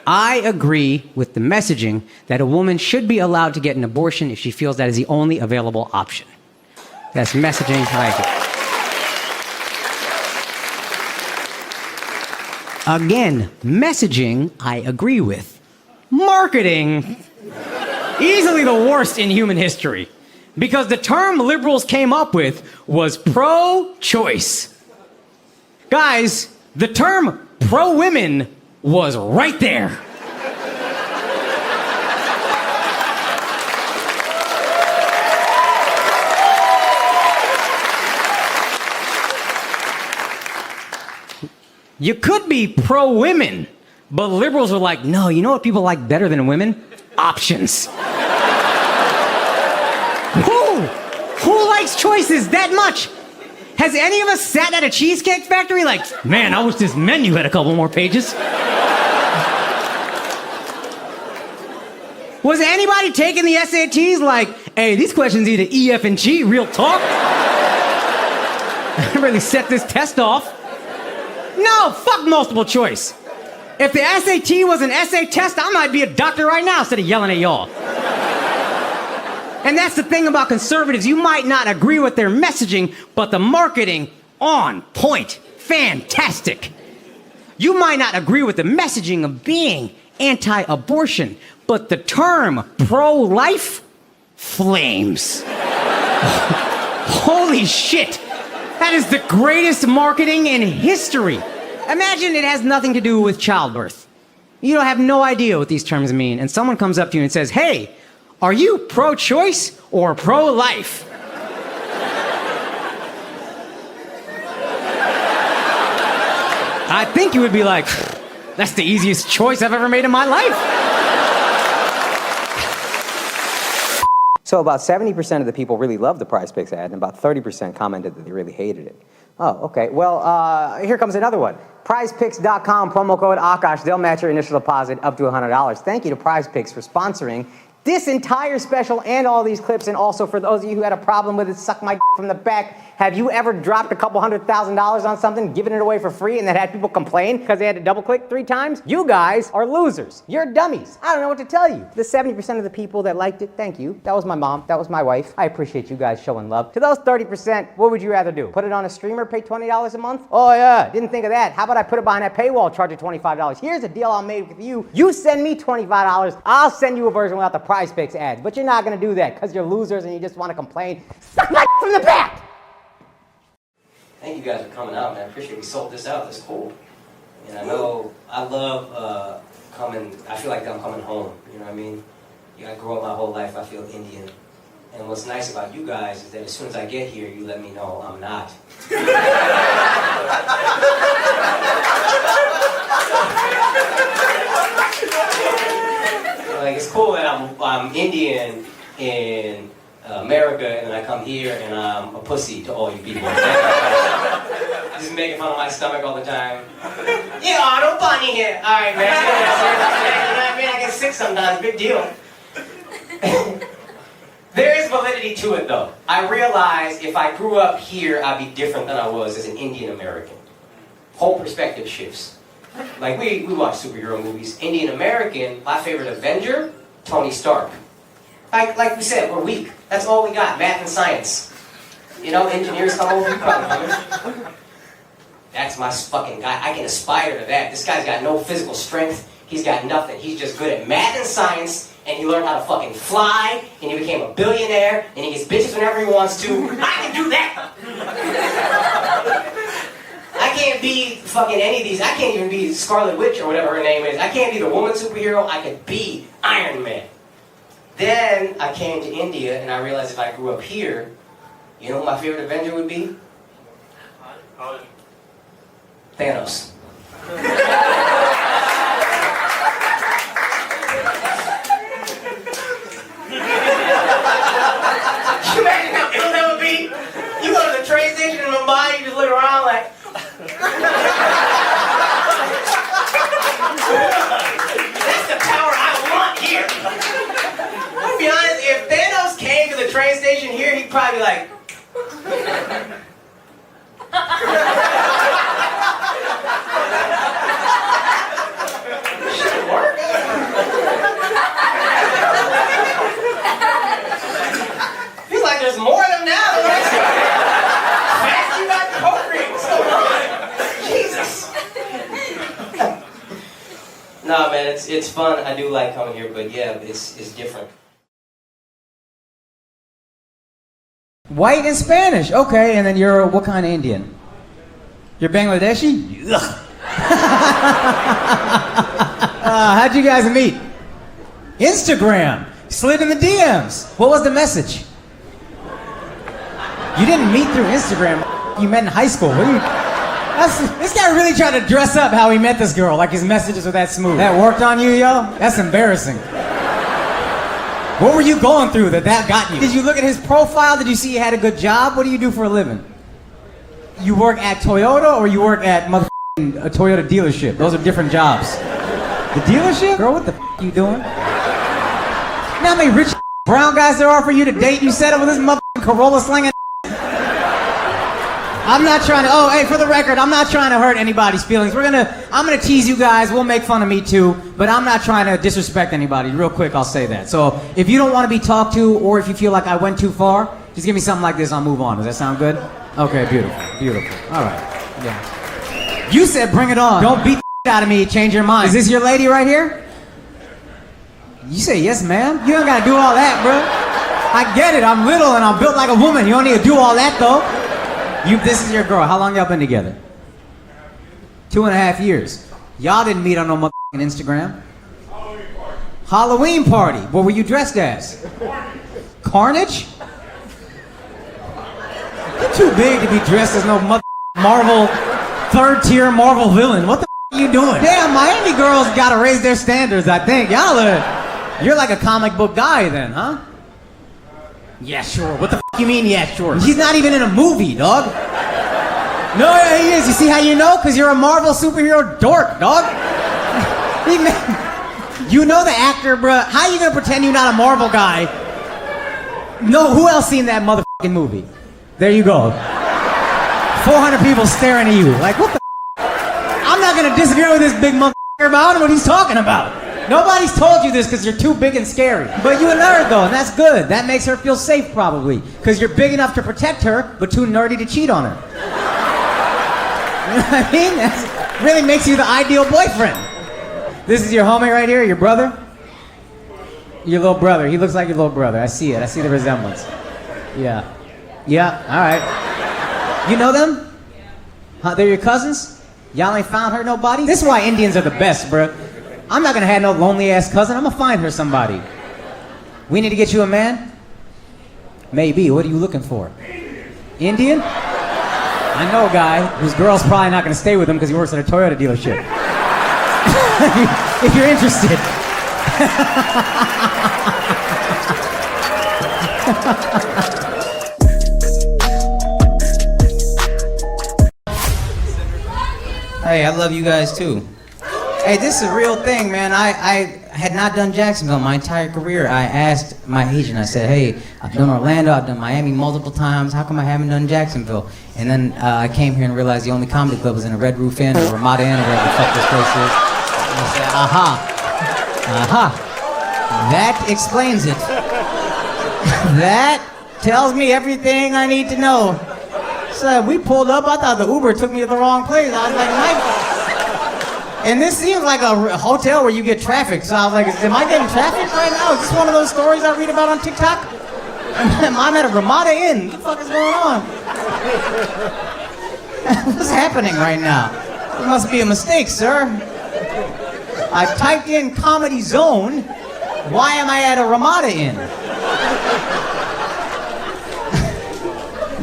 I agree with the messaging that a woman should be allowed to get an abortion if she feels that is the only available option. That's messaging I agree. Again, messaging I agree with. Marketing, easily the worst in human history. Because the term liberals came up with was pro-choice. Guys, the term pro-women was right there. You could be pro-women, but liberals are like, no, you know what people like better than women? Options. Who likes choices that much? Has any of us sat at a Cheesecake Factory like, man, I wish this menu had a couple more pages? Was anybody taking the SATs like, hey, these questions either E, F, and G, real talk? I really set this test off. No, fuck multiple choice. If the SAT was an essay test, I might be a doctor right now instead of yelling at y'all. And that's the thing about conservatives. You might not agree with their messaging, but the marketing, on point, fantastic. You might not agree with the messaging of being anti-abortion, but the term pro-life, flames. Holy shit. That is the greatest marketing in history. Imagine it has nothing to do with childbirth. You don't have no idea what these terms mean, and someone comes up to you and says, hey, are you pro-choice or pro-life? I think you would be like, that's the easiest choice I've ever made in my life. So about 70% of the people really loved the Prize Picks ad, and about 30% commented that they really hated it. Oh, okay. Well, here comes another one. PrizePicks.com, promo code Akaash. They'll match your initial deposit up to $100. Thank you to PrizePicks for sponsoring this entire special and all these clips. And also for those of you who had a problem with it, suck my from the back. Have you ever dropped a couple $100,000 on something, given it away for free, and then had people complain because they had to double click 3 times? You guys are losers. You're dummies. I don't know what to tell you. The 70% of the people that liked it, thank you. That was my mom. That was my wife. I appreciate you guys showing love. To those 30%, what would you rather do? Put it on a streamer, pay $20 a month? Oh yeah, didn't think of that. How about I put it behind that paywall, charge you $25? Here's a deal I made with you. You send me $25, I'll send you a version without the Prize Picks ads. But you're not gonna do that because you're losers and you just want to complain. Suck my from the back! Thank you guys for coming out, man. I appreciate we sold this out. That's cool. And I know I love coming. I feel like I'm coming home. You know what I mean? I grew up my whole life. I feel Indian. And what's nice about you guys is that as soon as I get here, you let me know I'm not. Like it's cool that I'm Indian in America, and then I come here and I'm a pussy to all you people. Just making fun of my stomach all the time. Yeah, Otto Bunny here. All right, man. You know what I mean? I get sick sometimes. Big deal. There is validity to it, though. I realize if I grew up here, I'd be different than I was as an Indian American. Whole perspective shifts. Like we watch superhero movies. Indian American, my favorite Avenger, Tony Stark. Like we said, we're weak. That's all we got, math and science. You know, engineers come over, That's my fucking guy. I can aspire to that. This guy's got no physical strength. He's got nothing. He's just good at math and science, and he learned how to fucking fly, and he became a billionaire, and he gets bitches whenever he wants to. I can do that! I can't be fucking any of these. I can't even be Scarlet Witch or whatever her name is. I can't be the woman superhero. I could be Iron Man. Then I came to India and I realized if I grew up here, you know who my favorite Avenger would be? Thanos. You imagine how ill that would be? You go to the train station in Mumbai, you just look around like... That's the power I want here. To be honest, if Thanos came to the train station here, he'd probably be like... Should work. Feels like there's more of them now. Fast, you got the coke ring. What's going on? Jesus. No, man, it's fun. I do like coming here, but yeah, it's different. White and Spanish. Okay, and then you're what kind of Indian? You're Bangladeshi? Ugh. How'd you guys meet? Instagram. Slid in the DMs. What was the message? You didn't meet through Instagram. You met in high school. What are you... this guy really tried to dress up how he met this girl, like his messages were that smooth. That worked on you, yo? That's embarrassing. What were you going through that got you? Did you look at his profile? Did you see he had a good job? What do you do for a living? You work at Toyota or you work at a Toyota dealership? Those are different jobs. The dealership? Girl, what the you doing? You know how many rich brown guys there are for you to date? You set up with this Corolla slinging. I'm not trying to, oh, hey, for the record, I'm not trying to hurt anybody's feelings. I'm gonna tease you guys, we'll make fun of me too, but I'm not trying to disrespect anybody. Real quick, I'll say that. So, if you don't want to be talked to, or if you feel like I went too far, just give me something like this, I'll move on. Does that sound good? Okay, beautiful, beautiful. All right, yeah. You said bring it on. Don't beat the out of me, change your mind. Is this your lady right here? You say yes, ma'am. You don't gotta do all that, bro. I get it, I'm little and I'm built like a woman. You don't need to do all that, though. This is your girl. How long y'all been together? 2.5 years. Y'all didn't meet on no motherfucking Instagram. Halloween party. What were you dressed as? Carnage? You're too big to be dressed as no Marvel, third-tier Marvel villain. What the are you doing? Damn, Miami girls gotta raise their standards, I think. You're like a comic book guy then, huh? Yeah, sure. What the you mean, yeah, sure? He's not even in a movie, dog. No, yeah, he is. You see how you know? Because you're a Marvel superhero dork, dog. You know the actor, bruh. How you gonna pretend you're not a Marvel guy? No, who else seen that motherfucking movie? There you go. 400 people staring at you. Like, what the I'm not gonna disagree with this big motherfucker about I don't know what he's talking about. Nobody's told you this because you're too big and scary. But you a nerd though, and that's good. That makes her feel safe probably. Because you're big enough to protect her, but too nerdy to cheat on her. You know what I mean? That really makes you the ideal boyfriend. This is your homie right here, your brother? Your little brother. He looks like your little brother. I see it. I see the resemblance. Yeah. Yeah, all right. You know them? Huh, they're your cousins? Y'all ain't found her nobody? This is why Indians are the best, bruh. I'm not gonna have no lonely-ass cousin. I'm gonna find her somebody. We need to get you a man? Maybe. What are you looking for? Indian? I know a guy whose girl's probably not gonna stay with him because he works at a Toyota dealership. If you're interested. Hey, I love you guys too. Hey, this is a real thing, man. I had not done Jacksonville my entire career. I asked my agent, I said, hey, I've done Orlando, I've done Miami multiple times. How come I haven't done Jacksonville? And then I came here and realized the only comedy club was in a Red Roof Inn or Ramada Inn or whatever the fuck this place is. And I said, aha. That explains it. That tells me everything I need to know. So we pulled up, I thought the Uber took me to the wrong place. I was like, and this seems like a hotel where you get traffic. So I was like, am I getting traffic right now? Is this one of those stories I read about on TikTok? I'm at a Ramada Inn. What the fuck is going on? What's happening right now? It must be a mistake, sir. I typed in Comedy Zone. Why am I at a Ramada Inn?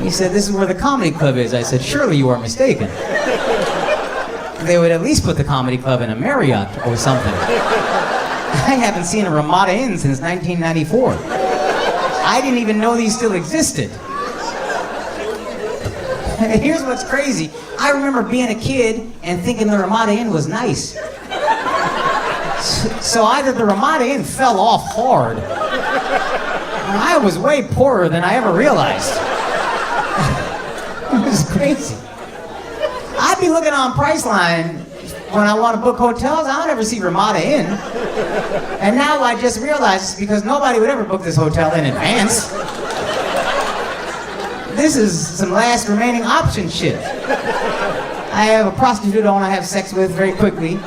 He said, this is where the comedy club is. I said, surely you are mistaken. They would at least put the comedy club in a Marriott or something. I haven't seen a Ramada Inn since 1994. I didn't even know these still existed. Here's what's crazy. I remember being a kid and thinking the Ramada Inn was nice. So either the Ramada Inn fell off hard, or I was way poorer than I ever realized. It was crazy. I'd be looking on Priceline when I want to book hotels. I don't ever see Ramada Inn. And now I just realized it's because nobody would ever book this hotel in advance. This is some last remaining option shit. I have a prostitute I want to have sex with very quickly.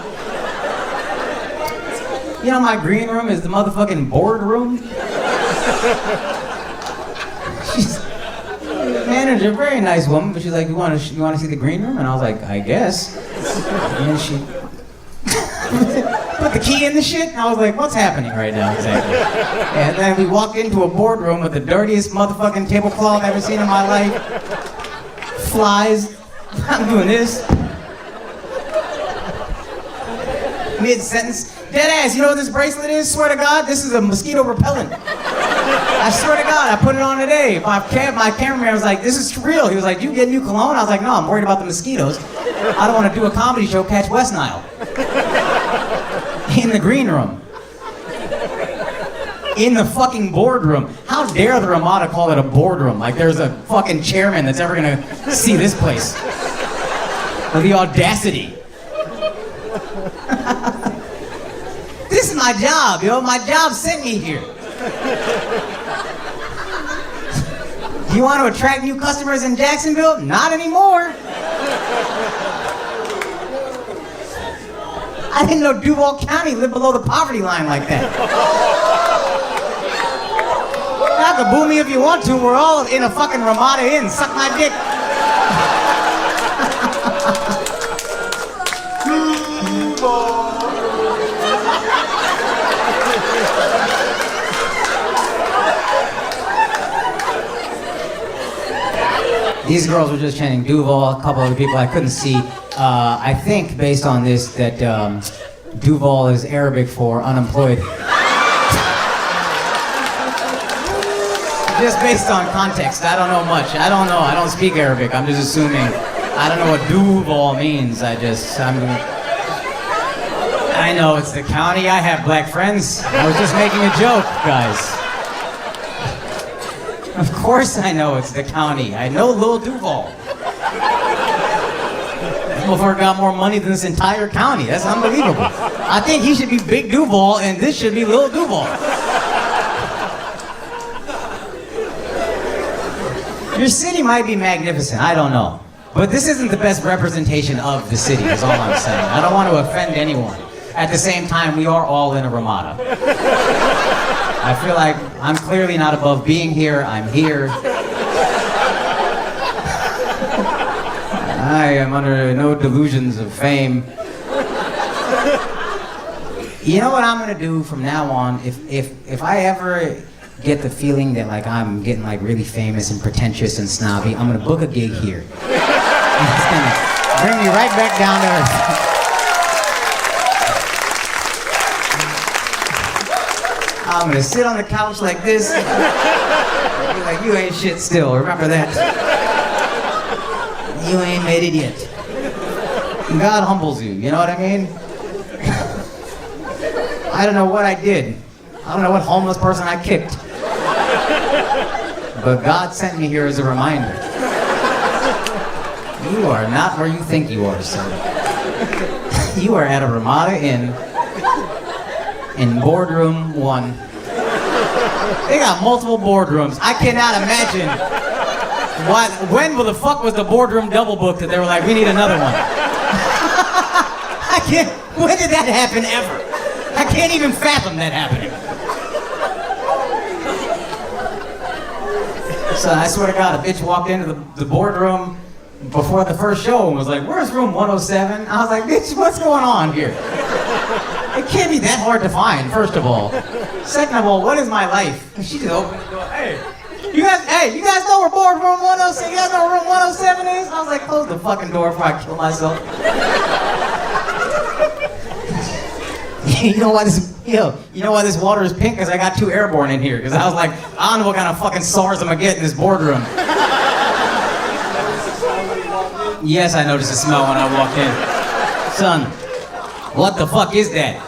You know my green room is the motherfucking board room? She's manager, very nice woman, but she's like, you want to see the green room? And I was like, I guess. And then she put the key in the shit, and I was like, what's happening right now exactly? And then we walked into a boardroom with the dirtiest motherfucking tablecloth I've ever seen in my life. Flies. I'm doing this. Mid-sentence. Deadass, you know what this bracelet is? Swear to God, this is a mosquito repellent. I swear to God, I put it on today. My cameraman was like, this is real. He was like, you get new cologne? I was like, no, I'm worried about the mosquitoes. I don't want to do a comedy show, catch West Nile. In the green room. In the fucking boardroom. How dare the Ramada call it a boardroom? Like there's a fucking chairman that's ever gonna see this place. With the audacity. This is my job, yo. My job sent me here. You want to attract new customers in Jacksonville? Not anymore. I didn't know Duval County lived below the poverty line like that. Y'all can boo me if you want to. We're all in a fucking Ramada Inn. Suck my dick. These girls were just chanting Duval, a couple other people I couldn't see. I think, based on this, that Duval is Arabic for unemployed. Just based on context, I don't know much. I don't know, I don't speak Arabic. I'm just assuming I don't know what Duval means. I know it's the county. I have black friends. I was just making a joke, guys. Of course I know it's the county. I know Lil Duval. This motherfucker got more money than this entire county. That's unbelievable. I think he should be Big Duval and this should be Lil Duval. Your city might be magnificent, I don't know. But this isn't the best representation of the city, is all I'm saying. I don't want to offend anyone. At the same time, we are all in a Ramada. I feel like I'm clearly not above being here. I'm here. I am under no delusions of fame. You know what I'm gonna do from now on? If I ever get the feeling that like I'm getting like really famous and pretentious and snobby, I'm gonna book a gig here. And it's gonna bring me right back down to earth. I'm gonna sit on the couch like this. And be like, you ain't shit still, remember that? You ain't made it yet. And God humbles you, you know what I mean? I don't know what I did. I don't know what homeless person I kicked. But God sent me here as a reminder. You are not where you think you are, son. You are at a Ramada Inn in boardroom 1. They got multiple boardrooms. I cannot imagine when the fuck was the boardroom double booked that they were like, we need another one. When did that happen ever? I can't even fathom that happening. So I swear to God, a bitch walked into the boardroom before the first show and was like, where's room 107? I was like, bitch, what's going on here? It can't be that hard to find, first of all. Second of all, what is my life? And she just opened the door, hey, you guys know where boardroom 106, you guys know where room 107 is? I was like, close the fucking door before I kill myself. You know why this water is pink? Because I got 2 airborne in here. Because I was like, I don't know what kind of fucking SARS I'm gonna get in this boardroom. Yes, I noticed the smell when I walked in. Son, what the fuck is that?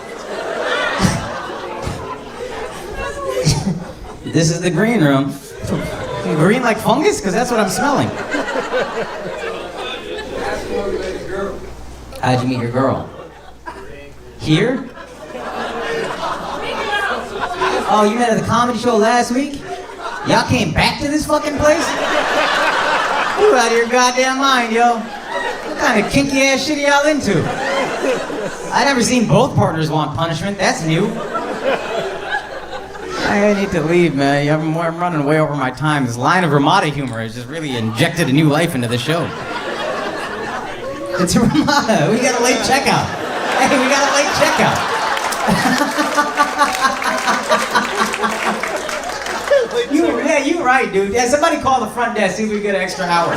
This is the green room. Green like fungus? Because that's what I'm smelling. How'd you meet your girl? Here? Oh, you met at the comedy show last week? Y'all came back to this fucking place? You out of your goddamn mind, yo. What kind of kinky ass shit are y'all into? I never seen both partners want punishment. That's new. I need to leave, man. I'm running way over my time. This line of Ramada humor has just really injected a new life into the show. It's a Ramada. We got a late checkout. Hey, we got a late checkout. You're right, dude. Yeah, somebody call the front desk, see if we get an extra hour.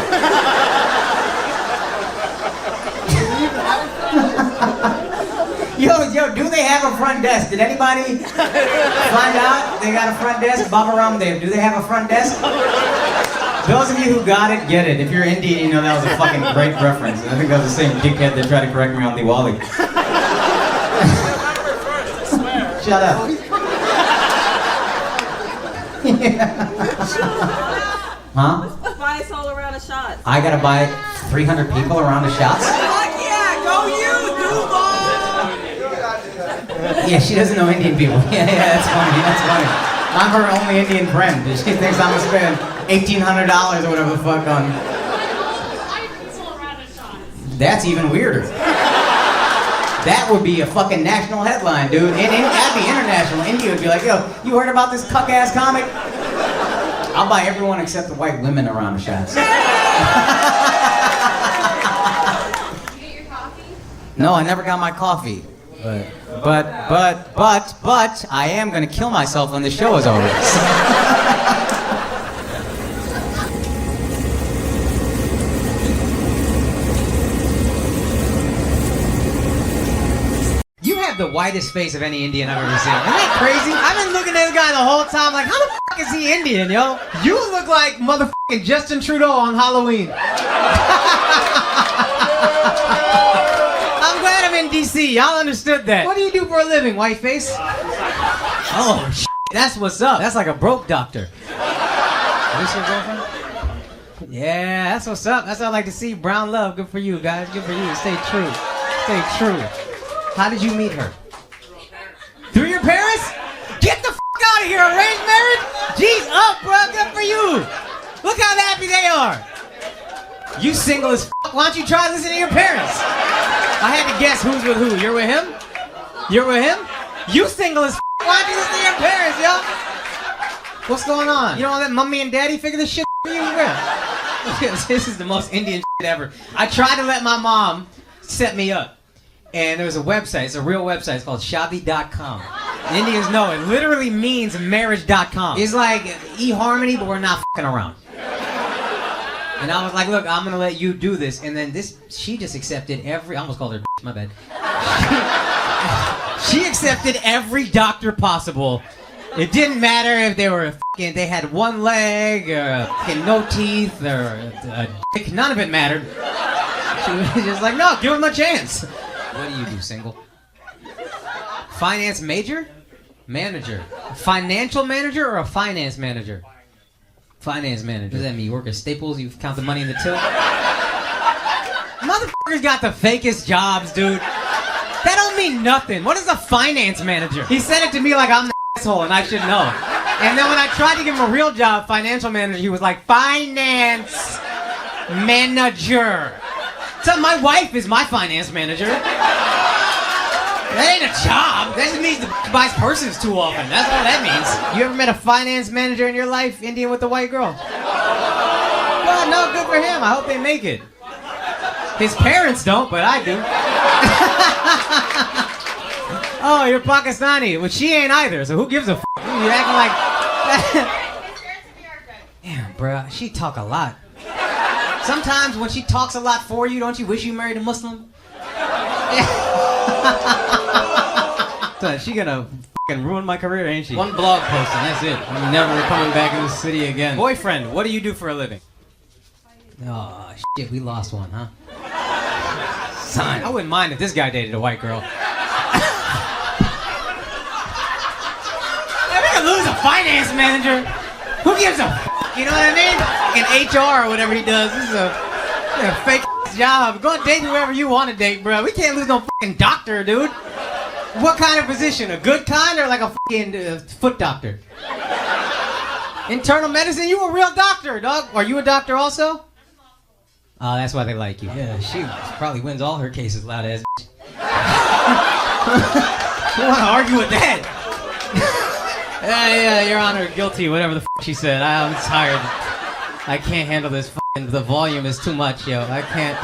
Yo, do they have a front desk? Did anybody find out they got a front desk? Baba Ramdev, do they have a front desk? Those of you who got it, get it. If you're Indian, you know that was a fucking great reference. I think that was the same dickhead that tried to correct me on Diwali. Shut up. Yeah. Huh? Buy us all around a shot. I gotta buy 300 people around the shots? Fuck yeah, go you, Duval! Yeah, she doesn't know Indian people. Yeah, that's funny. I'm her only Indian friend. She thinks I'm gonna spend $1,800 or whatever the fuck on. That's even weirder. That would be a fucking national headline, dude. That'd be international. India would be like, yo, you heard about this cuck-ass comic? I'll buy everyone except the white women around the shots. Did you get your coffee? No, I never got my coffee. But I am gonna kill myself when the show is over. You have the whitest face of any Indian I've ever seen. Isn't that crazy? I've been looking at this guy the whole time like, how the fuck is he Indian, yo? You look like motherfucking Justin Trudeau on Halloween. in DC. Y'all understood that. What do you do for a living, whiteface? Oh, shit. That's what's up. That's like a broke doctor. Is this your girlfriend? Yeah, that's what's up. That's what I like to see. Brown love. Good for you, guys. Good for you. Stay true. Stay true. How did you meet her? Through your parents? Get the out of here. Arranged marriage? G's up, bro. Good for you. Look how happy they are. You single as why don't you try listening to your parents? I had to guess who's with who. You're with him? You're with him? You single as why don't you listen to your parents, yo? What's going on? You don't let mommy and daddy figure this shit for you? This is the most Indian shit ever. I tried to let my mom set me up. And there was a website. It's a real website. It's called Shadi.com. Indians know it. Literally means marriage.com. It's like eHarmony, but we're not fucking around. And I was like, look, I'm going to let you do this. And then she just accepted I almost called her a bitch, my bad. She accepted every doctor possible. It didn't matter if they had one leg, or no teeth, or a dick. None of it mattered. She was just like, no, give him a chance. What do you do, single? Finance major? Manager. Financial manager or a finance manager? Finance manager. What does that mean? You work at Staples, you count the money in the till? Motherfuckers got the fakest jobs, dude. That don't mean nothing. What is a finance manager? He said it to me like I'm the asshole and I should know. And then when I tried to give him a real job, financial manager, he was like, finance manager. So my wife is my finance manager. That ain't a job. That just means the buys purses too often. That's all that means. You ever met a finance manager in your life, Indian with a white girl? Well, no, good for him. I hope they make it. His parents don't, but I do. Oh, you're Pakistani. Well, she ain't either, so who gives a f***? You acting like... Damn, bro, she talk a lot. Sometimes when she talks a lot for you, don't you wish you married a Muslim? So she gonna f***ing ruin my career, ain't she? One blog post and that's it. I'm never coming back in the city again. Boyfriend, what do you do for a living? Oh, shit, we lost one, huh? Son, I wouldn't mind if this guy dated a white girl. We could lose a finance manager. Who gives a f***? You know what I mean? In HR or whatever he does. This is a fake job. Go and date whoever you want to date, bro. We can't lose no f***ing doctor, dude. What kind of position? A good kind or like a f***ing foot doctor? Internal medicine? You a real doctor, dog. Are you a doctor also? Oh, that's why they like you. Yeah, she probably wins all her cases, loud ass. You want to argue with that? Yeah, Your Honor, guilty, whatever the f*** she said. I'm tired. I can't handle this f***ing, the volume is too much, yo. I can't.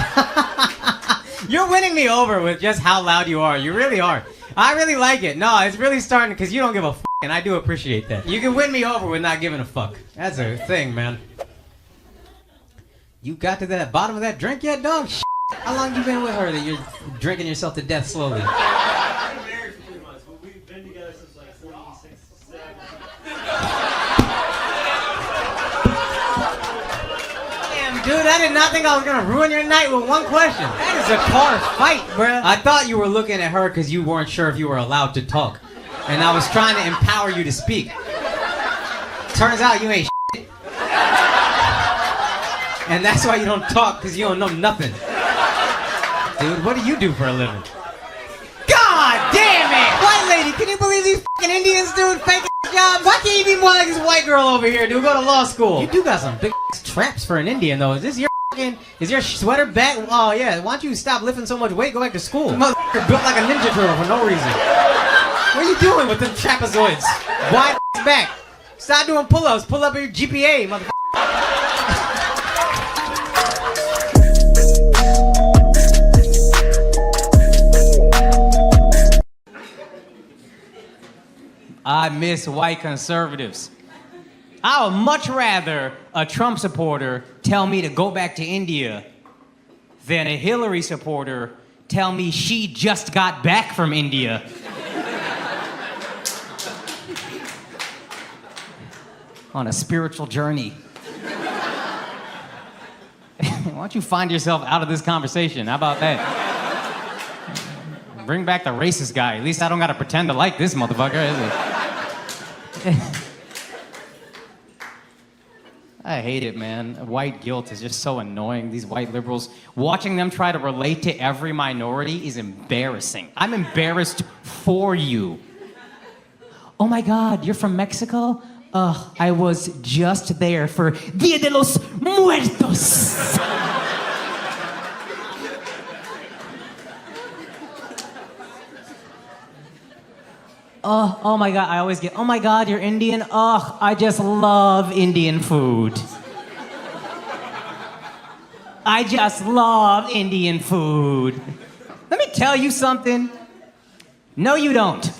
You're winning me over with just how loud you are. You really are. I really like it. No, it's really starting because you don't give a f***, and I do appreciate that. You can win me over with not giving a fuck. That's a thing, man. You got to the bottom of that drink yet, dog? Shit. How long you been with her that you're drinking yourself to death slowly? We've been married for 3 months, but we've been together since like 46, 7. Damn, dude, I did not think I was gonna ruin your night with one question. That is a car fight, bruh. I thought you were looking at her because you weren't sure if you were allowed to talk. And I was trying to empower you to speak. Turns out you ain't shit. And that's why you don't talk, because you don't know nothing. Dude, what do you do for a living? God damn it! White lady, can you believe these fucking Indians, dude? Fake jobs? Why can't you be more like this white girl over here, dude? Go to law school. You do got some big traps for an Indian, though. Is your sweater back? Oh, yeah. Why don't you stop lifting so much weight? Go back to school. You motherfucker built like a ninja turtle for no reason. What are you doing with them trapezoids? Wide back. Stop doing pull-ups. Pull up your GPA, motherfucker. I miss white conservatives. I would much rather a Trump supporter tell me to go back to India than a Hillary supporter tell me she just got back from India. On a spiritual journey. Why don't you find yourself out of this conversation? How about that? Bring back the racist guy. At least I don't gotta pretend to like this motherfucker, is it? I hate it, man. White guilt is just so annoying. These white liberals, watching them try to relate to every minority is embarrassing. I'm embarrassed for you. Oh my God, you're from Mexico? I was just there for Dia de los Muertos. Oh my God, I always get, oh my God, you're Indian? Oh, I just love Indian food. I just love Indian food. Let me tell you something. No, you don't.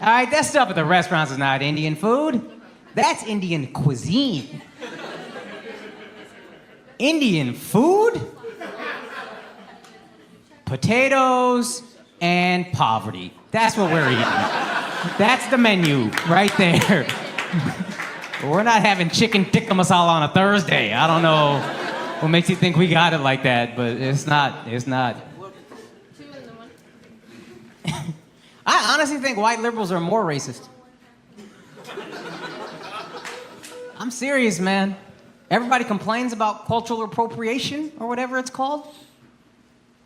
All right, that stuff at the restaurants is not Indian food. That's Indian cuisine. Indian food? Potatoes and poverty. That's what we're eating. That's the menu right there. We're not having chicken tikka masala on a Thursday. I don't know what makes you think we got it like that, but it's not. I honestly think white liberals are more racist. I'm serious, man. Everybody complains about cultural appropriation or whatever it's called.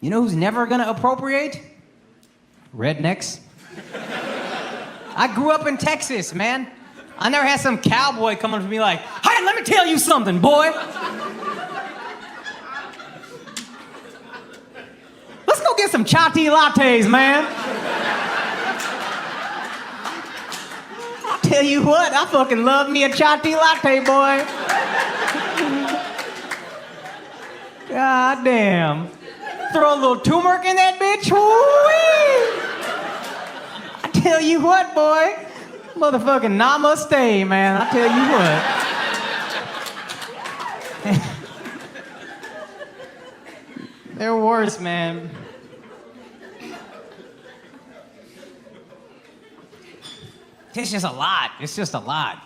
You know who's never gonna appropriate? Rednecks. I grew up in Texas, man. I never had some cowboy come up to me like, hey, let me tell you something, boy. Let's go get some chai tea lattes, man. I'll tell you what, I fucking love me a chai tea latte, boy. God damn. Throw a little turmeric in that bitch. Woo-wee. I tell you what, boy. Motherfucking namaste, man. I tell you what. They're worse, man. It's just a lot. It's just a lot.